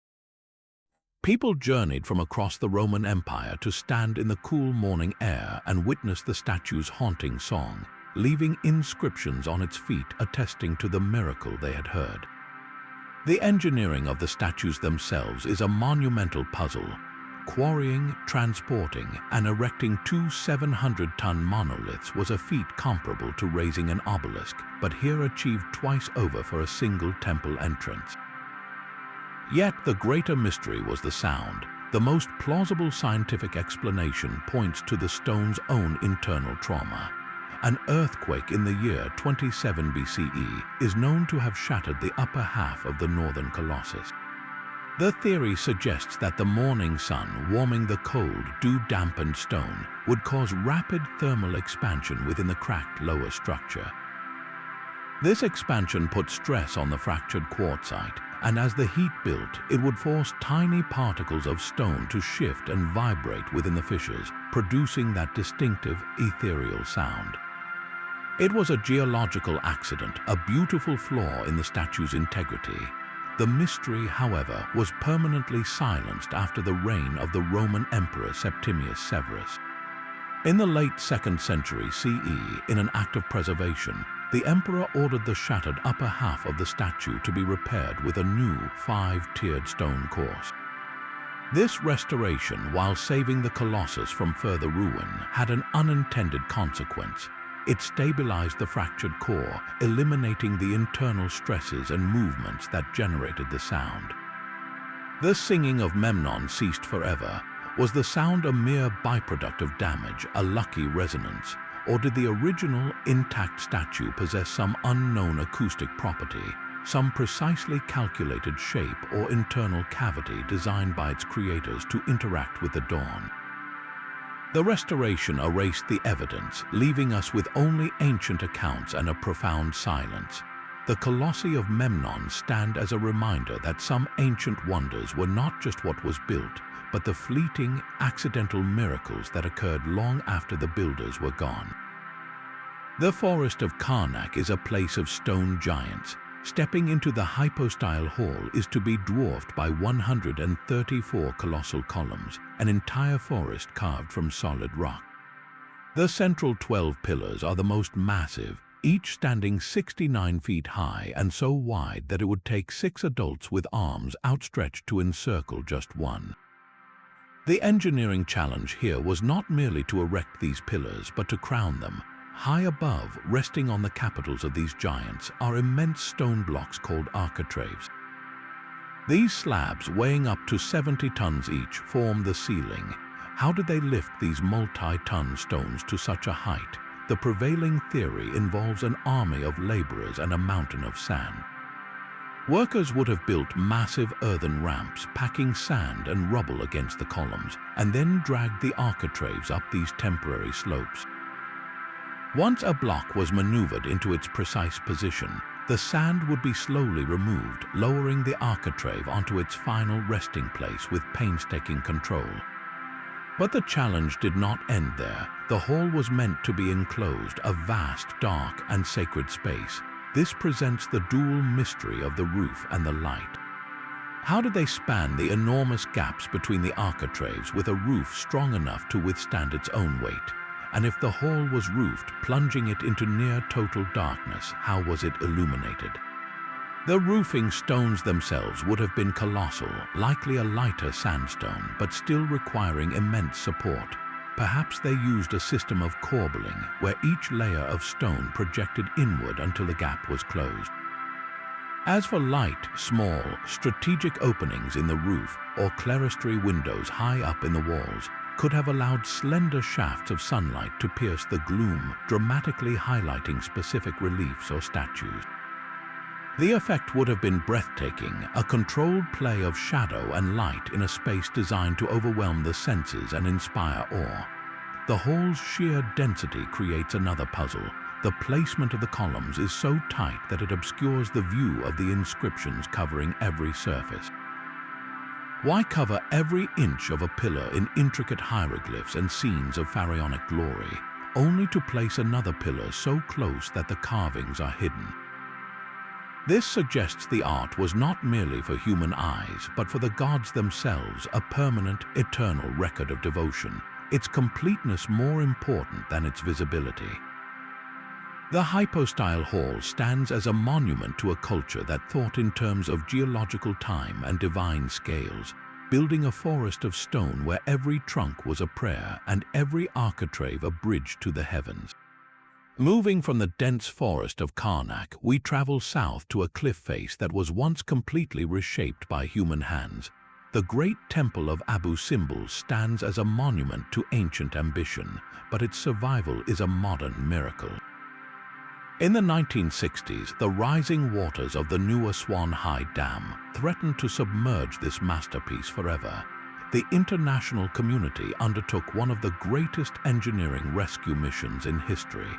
People journeyed from across the Roman Empire to stand in the cool morning air and witness the statue's haunting song. leaving inscriptions on its feet attesting to the miracle they had heard. The engineering of the statues themselves is a monumental puzzle. Quarrying, transporting, and erecting two 700-ton monoliths was a feat comparable to raising an obelisk, but here achieved twice over for a single temple entrance. Yet the greater mystery was the sound. The most plausible scientific explanation points to the stone's own internal trauma. An earthquake in the year 27 BCE is known to have shattered the upper half of the northern Colossus. The theory suggests that the morning sun warming the cold, dew-dampened stone would cause rapid thermal expansion within the cracked lower structure. This expansion put stress on the fractured quartzite, and as the heat built, it would force tiny particles of stone to shift and vibrate within the fissures, producing that distinctive, ethereal sound. It was a geological accident, a beautiful flaw in the statue's integrity. The mystery, however, was permanently silenced after the reign of the Roman Emperor Septimius Severus. In the late 2nd century CE, in an act of preservation, the emperor ordered the shattered upper half of the statue to be repaired with a new 5-tiered stone course. This restoration, while saving the Colossus from further ruin, had an unintended consequence. It stabilized the fractured core, eliminating the internal stresses and movements that generated the sound. The singing of Memnon ceased forever. Was the sound a mere byproduct of damage, a lucky resonance? Or did the original, intact statue possess some unknown acoustic property, some precisely calculated shape or internal cavity designed by its creators to interact with the dawn? The restoration erased the evidence, leaving us with only ancient accounts and a profound silence. The Colossi of Memnon stand as a reminder that some ancient wonders were not just what was built, but the fleeting, accidental miracles that occurred long after the builders were gone. The forest of Karnak is a place of stone giants. Stepping into the hypostyle hall is to be dwarfed by 134 colossal columns, an entire forest carved from solid rock. The central 12 pillars are the most massive, each standing 69 feet high and so wide that it would take 6 adults with arms outstretched to encircle just one. The engineering challenge here was not merely to erect these pillars, but to crown them. High above, resting on the capitals of these giants, are immense stone blocks called architraves. These slabs, weighing up to 70 tons each, form the ceiling. How did they lift these multi-ton stones to such a height? The prevailing theory involves an army of laborers and a mountain of sand. Workers would have built massive earthen ramps, packing sand and rubble against the columns, and then dragged the architraves up these temporary slopes. Once a block was maneuvered into its precise position, the sand would be slowly removed, lowering the architrave onto its final resting place with painstaking control. But the challenge did not end there. The hall was meant to be enclosed, a vast, dark, and sacred space. This presents the dual mystery of the roof and the light. How did they span the enormous gaps between the architraves with a roof strong enough to withstand its own weight? And if the hall was roofed, plunging it into near total darkness, how was it illuminated? The roofing stones themselves would have been colossal, likely a lighter sandstone, but still requiring immense support. Perhaps they used a system of corbelling, where each layer of stone projected inward until the gap was closed. As for light, small, strategic openings in the roof or clerestory windows high up in the walls could have allowed slender shafts of sunlight to pierce the gloom, dramatically highlighting specific reliefs or statues. The effect would have been breathtaking, a controlled play of shadow and light in a space designed to overwhelm the senses and inspire awe. The hall's sheer density creates another puzzle. The placement of the columns is so tight that it obscures the view of the inscriptions covering every surface. Why cover every inch of a pillar in intricate hieroglyphs and scenes of pharaonic glory, only to place another pillar so close that the carvings are hidden? This suggests the art was not merely for human eyes, but for the gods themselves, a permanent, eternal record of devotion, its completeness more important than its visibility. The hypostyle hall stands as a monument to a culture that thought in terms of geological time and divine scales, building a forest of stone where every trunk was a prayer and every architrave a bridge to the heavens. Moving from the dense forest of Karnak, we travel south to a cliff face that was once completely reshaped by human hands. The great temple of Abu Simbel stands as a monument to ancient ambition, but its survival is a modern miracle. In the 1960s, the rising waters of the new Aswan High Dam threatened to submerge this masterpiece forever. The international community undertook one of the greatest engineering rescue missions in history.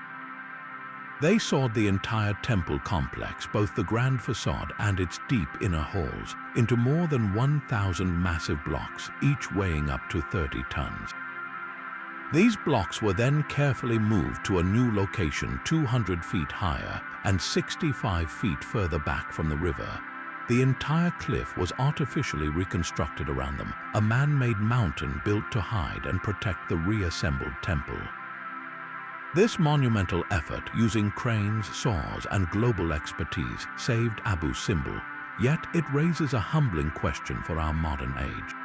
They sawed the entire temple complex, both the grand facade and its deep inner halls, into more than 1,000 massive blocks, each weighing up to 30 tons. These blocks were then carefully moved to a new location 200 feet higher and 65 feet further back from the river. The entire cliff was artificially reconstructed around them, a man-made mountain built to hide and protect the reassembled temple. This monumental effort, using cranes, saws, and global expertise, saved Abu Simbel, yet it raises a humbling question for our modern age.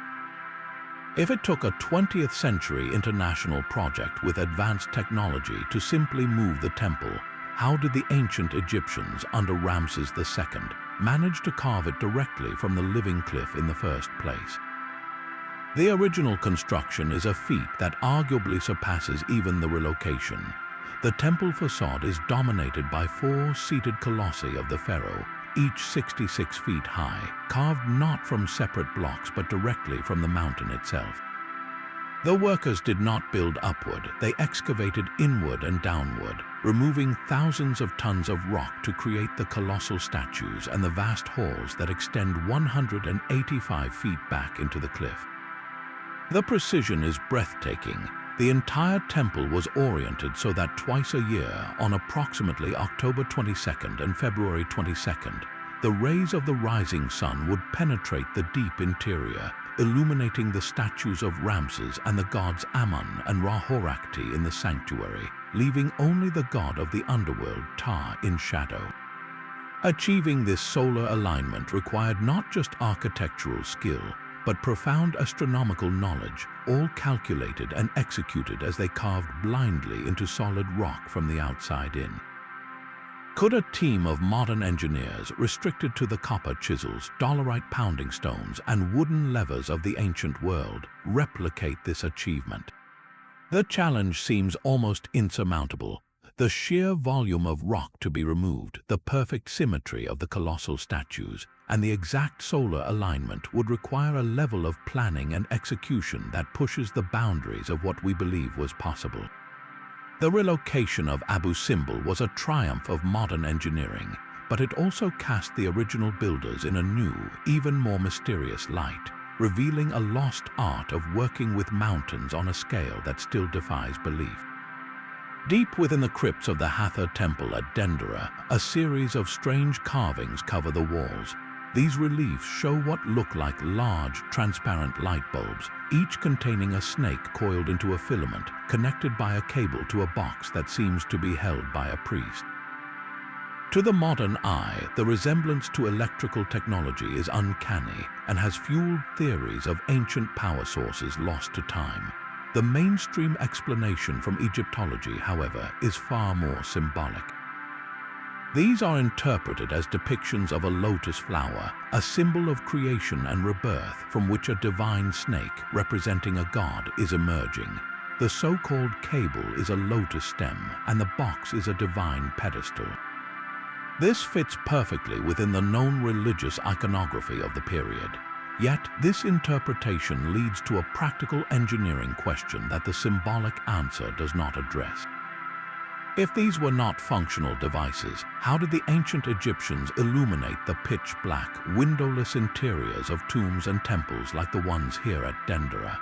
If it took a 20th century international project with advanced technology to simply move the temple, how did the ancient Egyptians under Ramses II manage to carve it directly from the living cliff in the first place? The original construction is a feat that arguably surpasses even the relocation. The temple facade is dominated by 4 seated colossi of the pharaoh, each 66 feet high, carved not from separate blocks but directly from the mountain itself. The workers did not build upward, they excavated inward and downward, removing thousands of tons of rock to create the colossal statues and the vast halls that extend 185 feet back into the cliff. The precision is breathtaking. The entire temple was oriented so that twice a year, on approximately October 22nd and February 22nd, the rays of the rising sun would penetrate the deep interior, illuminating the statues of Ramses and the gods Amun and Ra-Horakhti in the sanctuary, leaving only the god of the underworld, Ptah, in shadow. Achieving this solar alignment required not just architectural skill, but profound astronomical knowledge, all calculated and executed as they carved blindly into solid rock from the outside in. Could a team of modern engineers, restricted to the copper chisels, dolerite pounding stones, and wooden levers of the ancient world, replicate this achievement? The challenge seems almost insurmountable. The sheer volume of rock to be removed, the perfect symmetry of the colossal statues, and the exact solar alignment would require a level of planning and execution that pushes the boundaries of what we believe was possible. The relocation of Abu Simbel was a triumph of modern engineering, but it also cast the original builders in a new, even more mysterious light, revealing a lost art of working with mountains on a scale that still defies belief. Deep within the crypts of the Hathor Temple at Dendera, a series of strange carvings cover the walls. These reliefs show what look like large, transparent light bulbs, each containing a snake coiled into a filament, connected by a cable to a box that seems to be held by a priest. To the modern eye, the resemblance to electrical technology is uncanny and has fueled theories of ancient power sources lost to time. The mainstream explanation from Egyptology, however, is far more symbolic. These are interpreted as depictions of a lotus flower, a symbol of creation and rebirth from which a divine snake representing a god is emerging. The so-called cable is a lotus stem and the box is a divine pedestal. This fits perfectly within the known religious iconography of the period. Yet, this interpretation leads to a practical engineering question that the symbolic answer does not address. If these were not functional devices, how did the ancient Egyptians illuminate the pitch-black, windowless interiors of tombs and temples like the ones here at Dendera?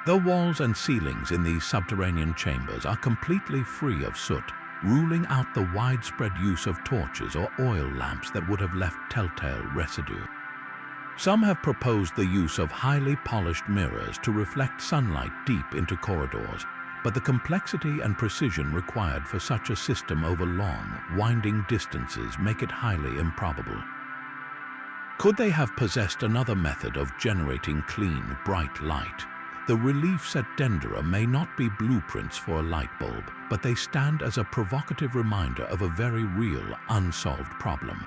The walls and ceilings in these subterranean chambers are completely free of soot, ruling out the widespread use of torches or oil lamps that would have left telltale residue. Some have proposed the use of highly polished mirrors to reflect sunlight deep into corridors, but the complexity and precision required for such a system over long, winding distances make it highly improbable. Could they have possessed another method of generating clean, bright light? The reliefs at Dendera may not be blueprints for a light bulb, but they stand as a provocative reminder of a very real, unsolved problem.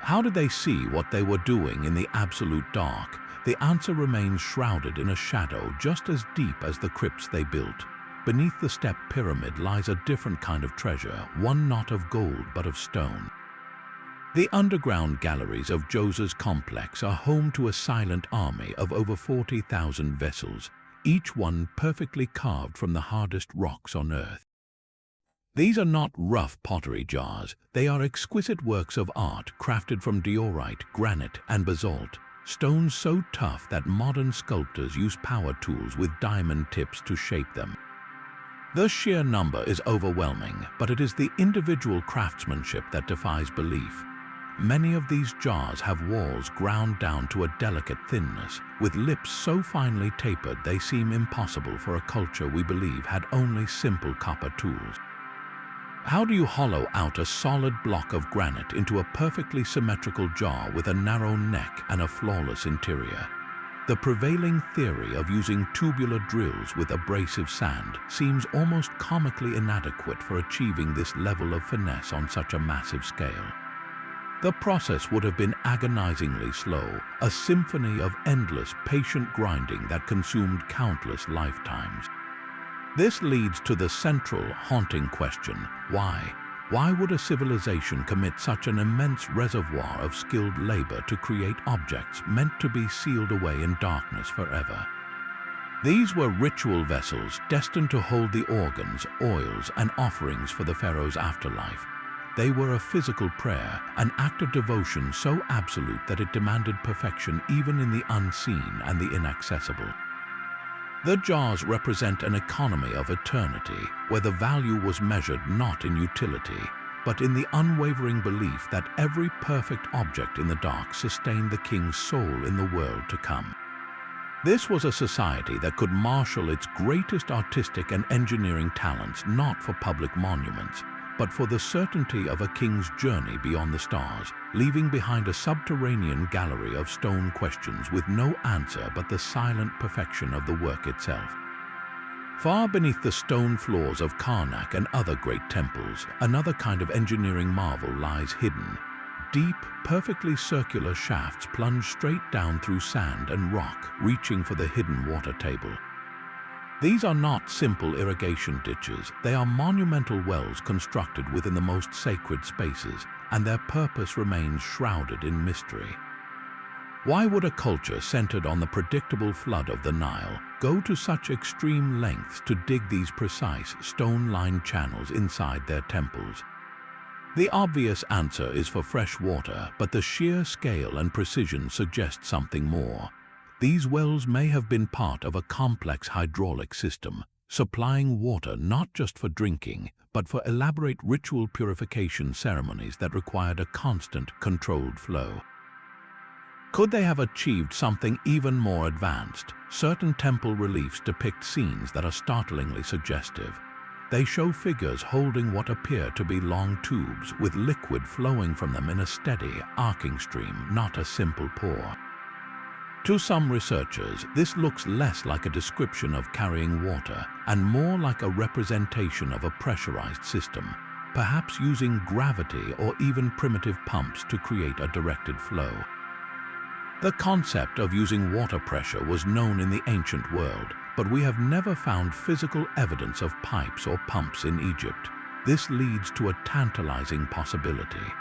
How did they see what they were doing in the absolute dark? The answer remains shrouded in a shadow just as deep as the crypts they built. Beneath the step pyramid lies a different kind of treasure, one not of gold but of stone. The underground galleries of Djoser's complex are home to a silent army of over 40,000 vessels, each one perfectly carved from the hardest rocks on Earth. These are not rough pottery jars, they are exquisite works of art crafted from diorite, granite, and basalt, stones so tough that modern sculptors use power tools with diamond tips to shape them. The sheer number is overwhelming, but it is the individual craftsmanship that defies belief. Many of these jars have walls ground down to a delicate thinness, with lips so finely tapered they seem impossible for a culture we believe had only simple copper tools. How do you hollow out a solid block of granite into a perfectly symmetrical jar with a narrow neck and a flawless interior? The prevailing theory of using tubular drills with abrasive sand seems almost comically inadequate for achieving this level of finesse on such a massive scale. The process would have been agonizingly slow, a symphony of endless, patient grinding that consumed countless lifetimes. This leads to the central, haunting question: why? Why would a civilization commit such an immense reservoir of skilled labor to create objects meant to be sealed away in darkness forever? These were ritual vessels destined to hold the organs, oils, and offerings for the pharaoh's afterlife. They were a physical prayer, an act of devotion so absolute that it demanded perfection even in the unseen and the inaccessible. The jars represent an economy of eternity, where the value was measured not in utility, but in the unwavering belief that every perfect object in the dark sustained the king's soul in the world to come. This was a society that could marshal its greatest artistic and engineering talents not for public monuments, but for the certainty of a king's journey beyond the stars, leaving behind a subterranean gallery of stone questions with no answer but the silent perfection of the work itself. Far beneath the stone floors of Karnak and other great temples, another kind of engineering marvel lies hidden. Deep, perfectly circular shafts plunge straight down through sand and rock, reaching for the hidden water table. These are not simple irrigation ditches, they are monumental wells constructed within the most sacred spaces, and their purpose remains shrouded in mystery. Why would a culture centered on the predictable flood of the Nile go to such extreme lengths to dig these precise, stone-lined channels inside their temples? The obvious answer is for fresh water, but the sheer scale and precision suggest something more. These wells may have been part of a complex hydraulic system, supplying water not just for drinking, but for elaborate ritual purification ceremonies that required a constant, controlled flow. Could they have achieved something even more advanced? Certain temple reliefs depict scenes that are startlingly suggestive. They show figures holding what appear to be long tubes, with liquid flowing from them in a steady, arcing stream, not a simple pour. To some researchers, this looks less like a description of carrying water and more like a representation of a pressurized system, perhaps using gravity or even primitive pumps to create a directed flow. The concept of using water pressure was known in the ancient world, but we have never found physical evidence of pipes or pumps in Egypt. This leads to a tantalizing possibility.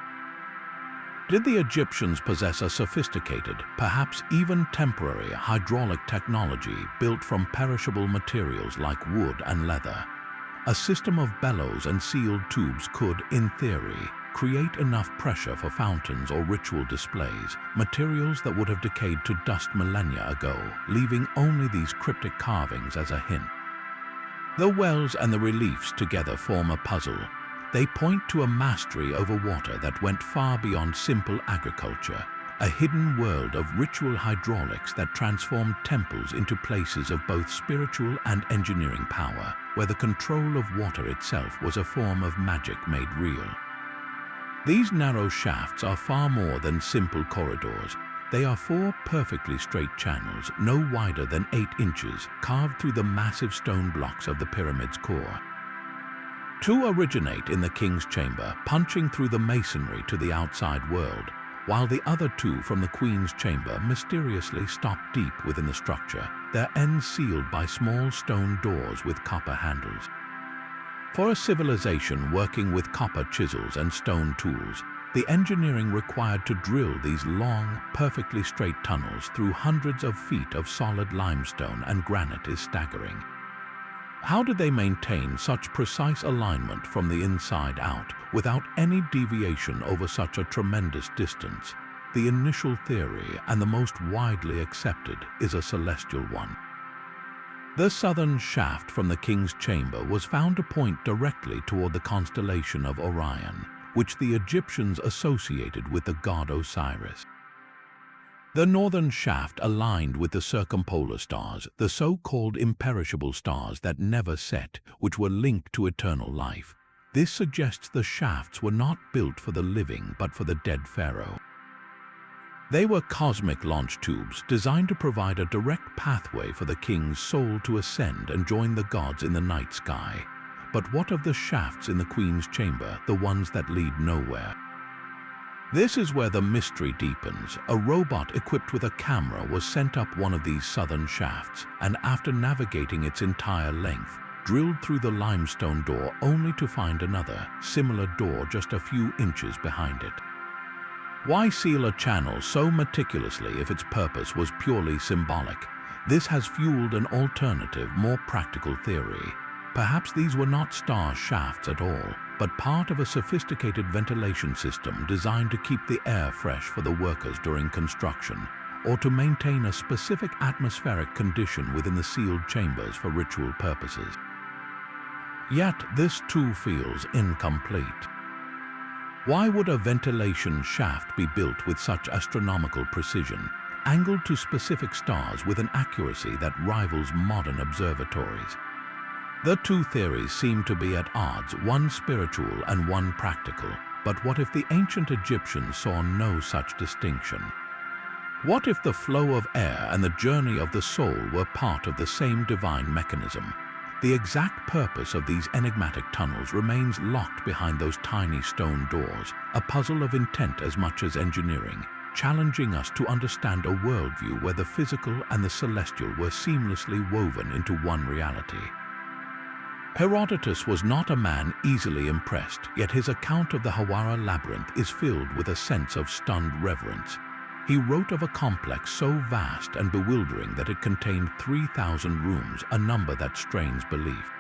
Did the Egyptians possess a sophisticated, perhaps even temporary, hydraulic technology built from perishable materials like wood and leather? A system of bellows and sealed tubes could, in theory, create enough pressure for fountains or ritual displays, materials that would have decayed to dust millennia ago, leaving only these cryptic carvings as a hint. The wells and the reliefs together form a puzzle. They point to a mastery over water that went far beyond simple agriculture, a hidden world of ritual hydraulics that transformed temples into places of both spiritual and engineering power, where the control of water itself was a form of magic made real. These narrow shafts are far more than simple corridors. They are 4 perfectly straight channels, no wider than 8 inches, carved through the massive stone blocks of the pyramid's core. 2 originate in the king's chamber, punching through the masonry to the outside world, while the other 2 from the queen's chamber mysteriously stop deep within the structure, their ends sealed by small stone doors with copper handles. For a civilization working with copper chisels and stone tools, the engineering required to drill these long, perfectly straight tunnels through hundreds of feet of solid limestone and granite is staggering. How did they maintain such precise alignment from the inside out without any deviation over such a tremendous distance? The initial theory, and the most widely accepted, is a celestial one. The southern shaft from the king's chamber was found to point directly toward the constellation of Orion, which the Egyptians associated with the god Osiris. The northern shaft aligned with the circumpolar stars, the so-called imperishable stars that never set, which were linked to eternal life. This suggests the shafts were not built for the living but for the dead pharaoh. They were cosmic launch tubes designed to provide a direct pathway for the king's soul to ascend and join the gods in the night sky. But what of the shafts in the queen's chamber, the ones that lead nowhere? This is where the mystery deepens. A robot equipped with a camera was sent up one of these southern shafts, and after navigating its entire length, drilled through the limestone door only to find another, similar door just a few inches behind it. Why seal a channel so meticulously if its purpose was purely symbolic? This has fueled an alternative, more practical theory. Perhaps these were not star shafts at all, but part of a sophisticated ventilation system designed to keep the air fresh for the workers during construction, or to maintain a specific atmospheric condition within the sealed chambers for ritual purposes. Yet this too feels incomplete. Why would a ventilation shaft be built with such astronomical precision, angled to specific stars with an accuracy that rivals modern observatories? The 2 theories seem to be at odds, one spiritual and one practical. But what if the ancient Egyptians saw no such distinction? What if the flow of air and the journey of the soul were part of the same divine mechanism? The exact purpose of these enigmatic tunnels remains locked behind those tiny stone doors, a puzzle of intent as much as engineering, challenging us to understand a worldview where the physical and the celestial were seamlessly woven into one reality. Herodotus was not a man easily impressed, yet his account of the Hawara labyrinth is filled with a sense of stunned reverence. He wrote of a complex so vast and bewildering that it contained 3,000 rooms, a number that strains belief.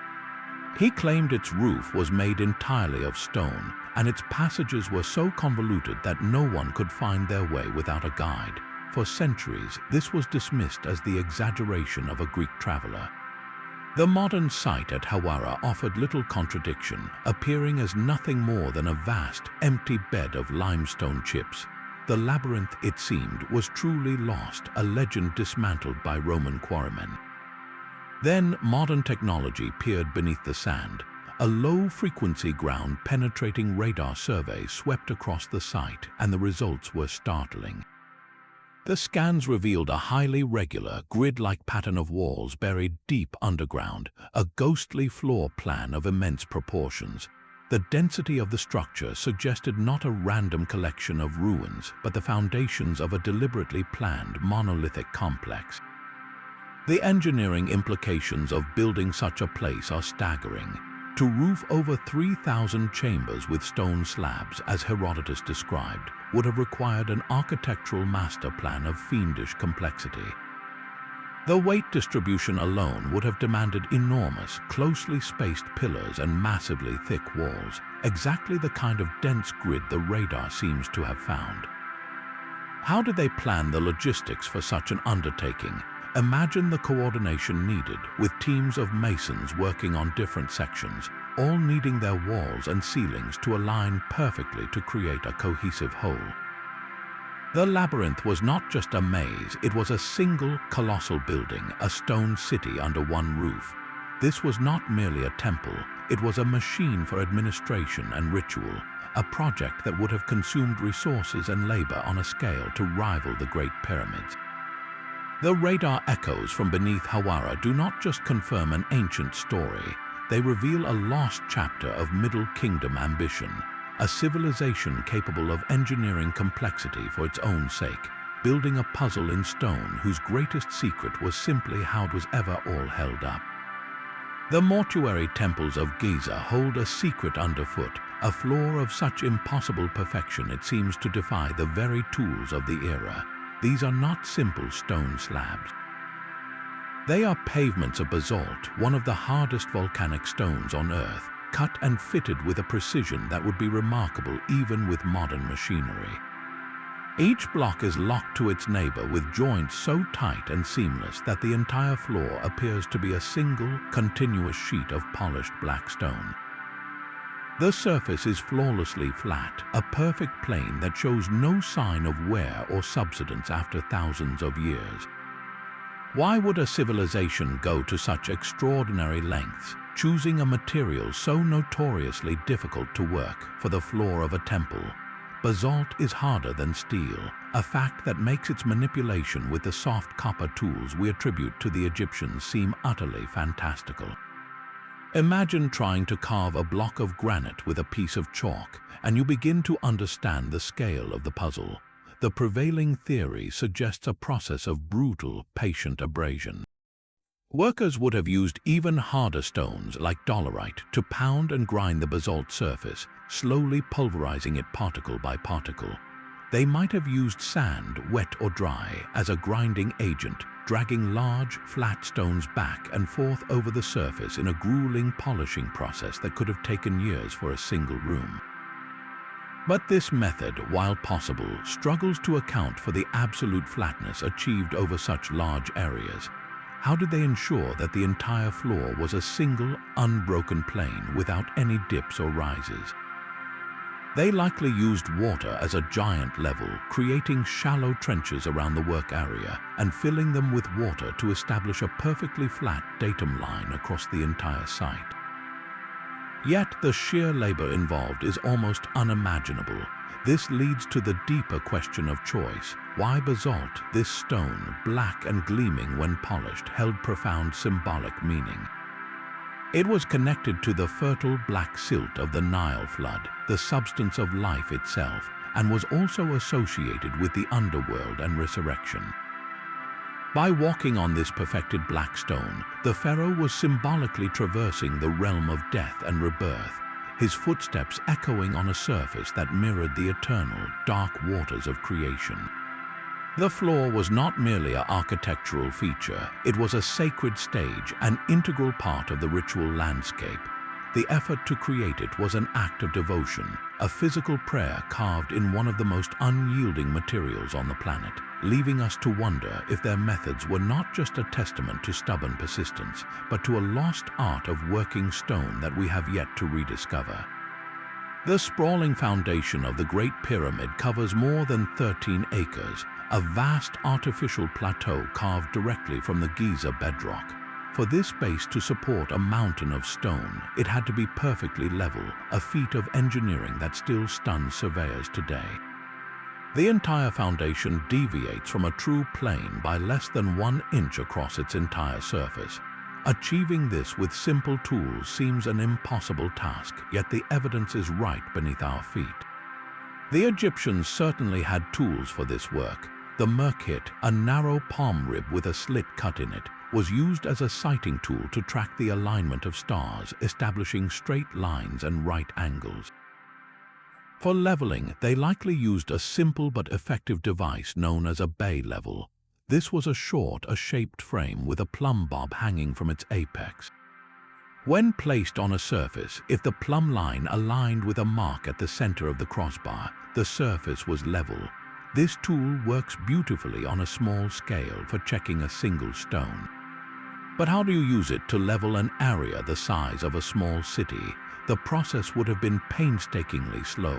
He claimed its roof was made entirely of stone, and its passages were so convoluted that no one could find their way without a guide. For centuries, this was dismissed as the exaggeration of a Greek traveler. The modern site at Hawara offered little contradiction, appearing as nothing more than a vast, empty bed of limestone chips. The labyrinth, it seemed, was truly lost, a legend dismantled by Roman quarrymen. Then modern technology peered beneath the sand. A low-frequency ground-penetrating radar survey swept across the site, and the results were startling. The scans revealed a highly regular, grid-like pattern of walls buried deep underground, a ghostly floor plan of immense proportions. The density of the structure suggested not a random collection of ruins, but the foundations of a deliberately planned monolithic complex. The engineering implications of building such a place are staggering. To roof over 3,000 chambers with stone slabs, as Herodotus described, would have required an architectural master plan of fiendish complexity. The weight distribution alone would have demanded enormous, closely spaced pillars and massively thick walls, exactly the kind of dense grid the radar seems to have found. How did they plan the logistics for such an undertaking? Imagine the coordination needed, with teams of masons working on different sections, all needing their walls and ceilings to align perfectly to create a cohesive whole. The labyrinth was not just a maze, it was a single colossal building, a stone city under one roof. This was not merely a temple, it was a machine for administration and ritual, a project that would have consumed resources and labor on a scale to rival the Great Pyramids. The radar echoes from beneath Hawara do not just confirm an ancient story, they reveal a lost chapter of Middle Kingdom ambition, a civilization capable of engineering complexity for its own sake, building a puzzle in stone whose greatest secret was simply how it was ever all held up. The mortuary temples of Giza hold a secret underfoot, a floor of such impossible perfection it seems to defy the very tools of the era. These are not simple stone slabs. They are pavements of basalt, one of the hardest volcanic stones on Earth, cut and fitted with a precision that would be remarkable even with modern machinery. Each block is locked to its neighbor with joints so tight and seamless that the entire floor appears to be a single, continuous sheet of polished black stone. The surface is flawlessly flat, a perfect plane that shows no sign of wear or subsidence after thousands of years. Why would a civilization go to such extraordinary lengths, choosing a material so notoriously difficult to work for the floor of a temple? Basalt is harder than steel, a fact that makes its manipulation with the soft copper tools we attribute to the Egyptians seem utterly fantastical. Imagine trying to carve a block of granite with a piece of chalk, and you begin to understand the scale of the puzzle. The prevailing theory suggests a process of brutal, patient abrasion. Workers would have used even harder stones like dolerite to pound and grind the basalt surface, slowly pulverizing it particle by particle. They might have used sand, wet or dry, as a grinding agent, dragging large, flat stones back and forth over the surface in a grueling polishing process that could have taken years for a single room. But this method, while possible, struggles to account for the absolute flatness achieved over such large areas. How did they ensure that the entire floor was a single, unbroken plane without any dips or rises? They likely used water as a giant level, creating shallow trenches around the work area and filling them with water to establish a perfectly flat datum line across the entire site. Yet the sheer labor involved is almost unimaginable. This leads to the deeper question of choice. Why basalt? This stone, black and gleaming when polished, held profound symbolic meaning. It was connected to the fertile black silt of the Nile flood, the substance of life itself, and was also associated with the underworld and resurrection. By walking on this perfected black stone, the pharaoh was symbolically traversing the realm of death and rebirth, his footsteps echoing on a surface that mirrored the eternal, dark waters of creation. The floor was not merely an architectural feature, it was a sacred stage, an integral part of the ritual landscape. The effort to create it was an act of devotion, a physical prayer carved in one of the most unyielding materials on the planet, leaving us to wonder if their methods were not just a testament to stubborn persistence, but to a lost art of working stone that we have yet to rediscover. The sprawling foundation of the Great Pyramid covers more than 13 acres, a vast artificial plateau carved directly from the Giza bedrock. For this base to support a mountain of stone, it had to be perfectly level, a feat of engineering that still stuns surveyors today. The entire foundation deviates from a true plane by less than 1 inch across its entire surface. Achieving this with simple tools seems an impossible task, yet the evidence is right beneath our feet. The Egyptians certainly had tools for this work. The merkit, a narrow palm rib with a slit cut in it, was used as a sighting tool to track the alignment of stars, establishing straight lines and right angles. For leveling, they likely used a simple but effective device known as a bay level. This was a shaped frame with a plumb bob hanging from its apex. When placed on a surface, if the plumb line aligned with a mark at the center of the crossbar, the surface was level. This tool works beautifully on a small scale for checking a single stone. But how do you use it to level an area the size of a small city? The process would have been painstakingly slow.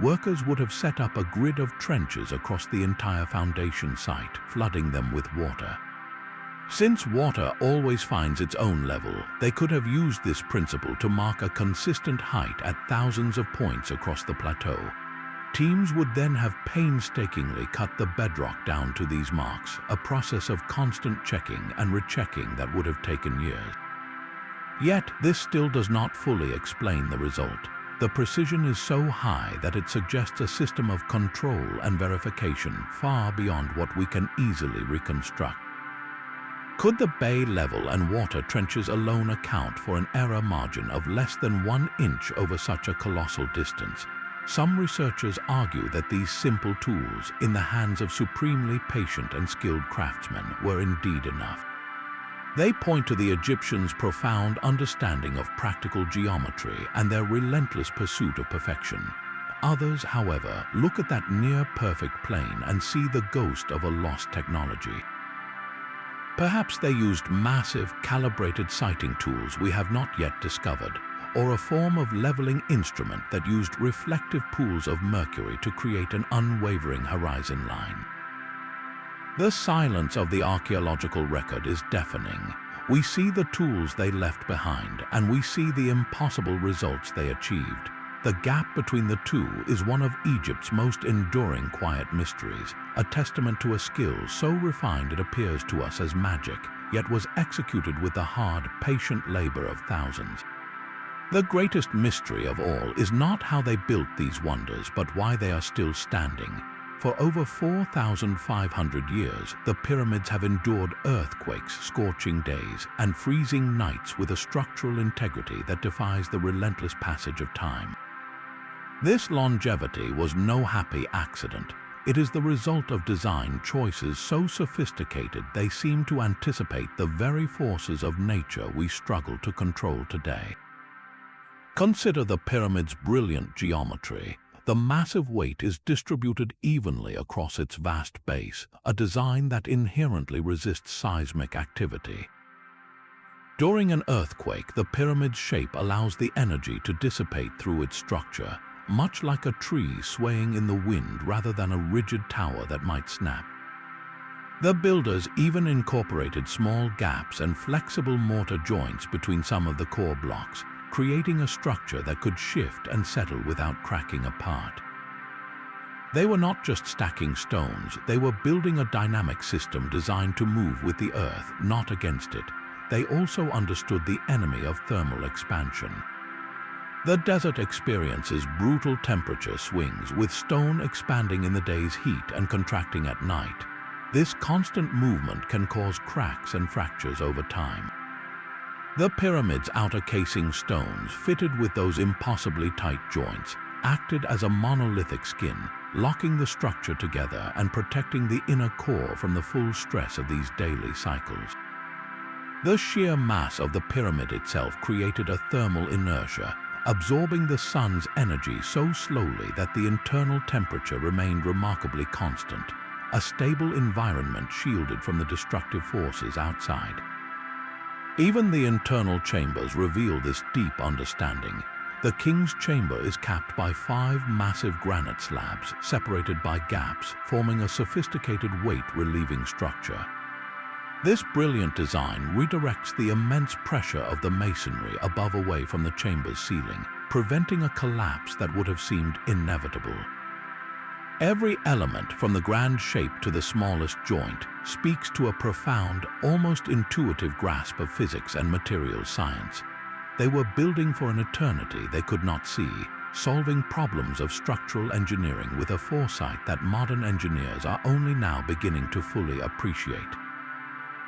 workers would have set up a grid of trenches across the entire foundation site, flooding them with water. Since water always finds its own level, they could have used this principle to mark a consistent height at thousands of points across the plateau. Teams would then have painstakingly cut the bedrock down to these marks, a process of constant checking and rechecking that would have taken years. Yet, this still does not fully explain the result. The precision is so high that it suggests a system of control and verification far beyond what we can easily reconstruct. Could the bay level and water trenches alone account for an error margin of less than 1 inch over such a colossal distance? Some researchers argue that these simple tools, in the hands of supremely patient and skilled craftsmen, were indeed enough. They point to the Egyptians' profound understanding of practical geometry and their relentless pursuit of perfection. Others, however, look at that near-perfect plane and see the ghost of a lost technology. Perhaps they used massive, calibrated sighting tools we have not yet discovered, or a form of leveling instrument that used reflective pools of mercury to create an unwavering horizon line. The silence of the archaeological record is deafening. We see the tools they left behind, and we see the impossible results they achieved. The gap between the two is one of Egypt's most enduring quiet mysteries, a testament to a skill so refined it appears to us as magic, yet was executed with the hard, patient labor of thousands. The greatest mystery of all is not how they built these wonders, but why they are still standing. For over 4,500 years, the pyramids have endured earthquakes, scorching days, and freezing nights with a structural integrity that defies the relentless passage of time. This longevity was no happy accident. It is the result of design choices so sophisticated they seem to anticipate the very forces of nature we struggle to control today. Consider the pyramid's brilliant geometry. The massive weight is distributed evenly across its vast base, a design that inherently resists seismic activity. During an earthquake, the pyramid's shape allows the energy to dissipate through its structure, much like a tree swaying in the wind rather than a rigid tower that might snap. The builders even incorporated small gaps and flexible mortar joints between some of the core blocks, creating a structure that could shift and settle without cracking apart. They were not just stacking stones, they were building a dynamic system designed to move with the earth, not against it. They also understood the enemy of thermal expansion. The desert experiences brutal temperature swings, with stone expanding in the day's heat and contracting at night. This constant movement can cause cracks and fractures over time. The pyramid's outer casing stones, fitted with those impossibly tight joints, acted as a monolithic skin, locking the structure together and protecting the inner core from the full stress of these daily cycles. The sheer mass of the pyramid itself created a thermal inertia, absorbing the sun's energy so slowly that the internal temperature remained remarkably constant, a stable environment shielded from the destructive forces outside. Even the internal chambers reveal this deep understanding. The king's chamber is capped by 5 massive granite slabs separated by gaps, forming a sophisticated weight-relieving structure. This brilliant design redirects the immense pressure of the masonry above away from the chamber's ceiling, preventing a collapse that would have seemed inevitable. Every element, from the grand shape to the smallest joint, speaks to a profound, almost intuitive grasp of physics and material science. They were building for an eternity they could not see, solving problems of structural engineering with a foresight that modern engineers are only now beginning to fully appreciate.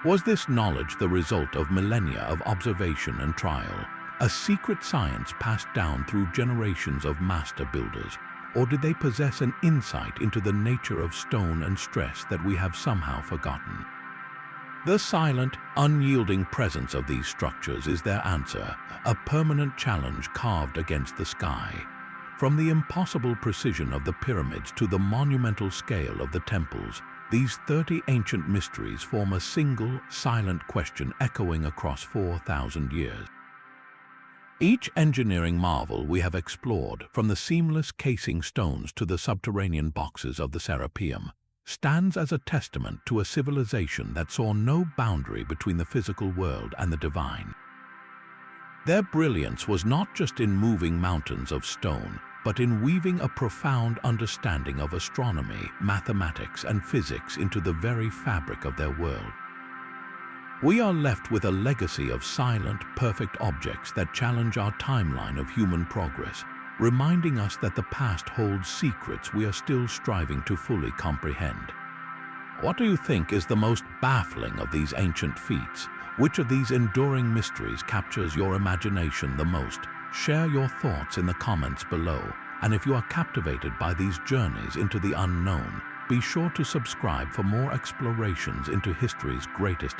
Was this knowledge the result of millennia of observation and trial, a secret science passed down through generations of master builders, or did they possess an insight into the nature of stone and stress that we have somehow forgotten? The silent, unyielding presence of these structures is their answer, a permanent challenge carved against the sky. From the impossible precision of the pyramids to the monumental scale of the temples, these 30 ancient mysteries form a single, silent question echoing across 4,000 years. Each engineering marvel we have explored, from the seamless casing stones to the subterranean boxes of the Serapeum, stands as a testament to a civilization that saw no boundary between the physical world and the divine. Their brilliance was not just in moving mountains of stone, but in weaving a profound understanding of astronomy, mathematics, and physics into the very fabric of their world. We are left with a legacy of silent, perfect objects that challenge our timeline of human progress, reminding us that the past holds secrets we are still striving to fully comprehend. What do you think is the most baffling of these ancient feats? Which of these enduring mysteries captures your imagination the most? Share your thoughts in the comments below, and if you are captivated by these journeys into the unknown, be sure to subscribe for more explorations into history's greatest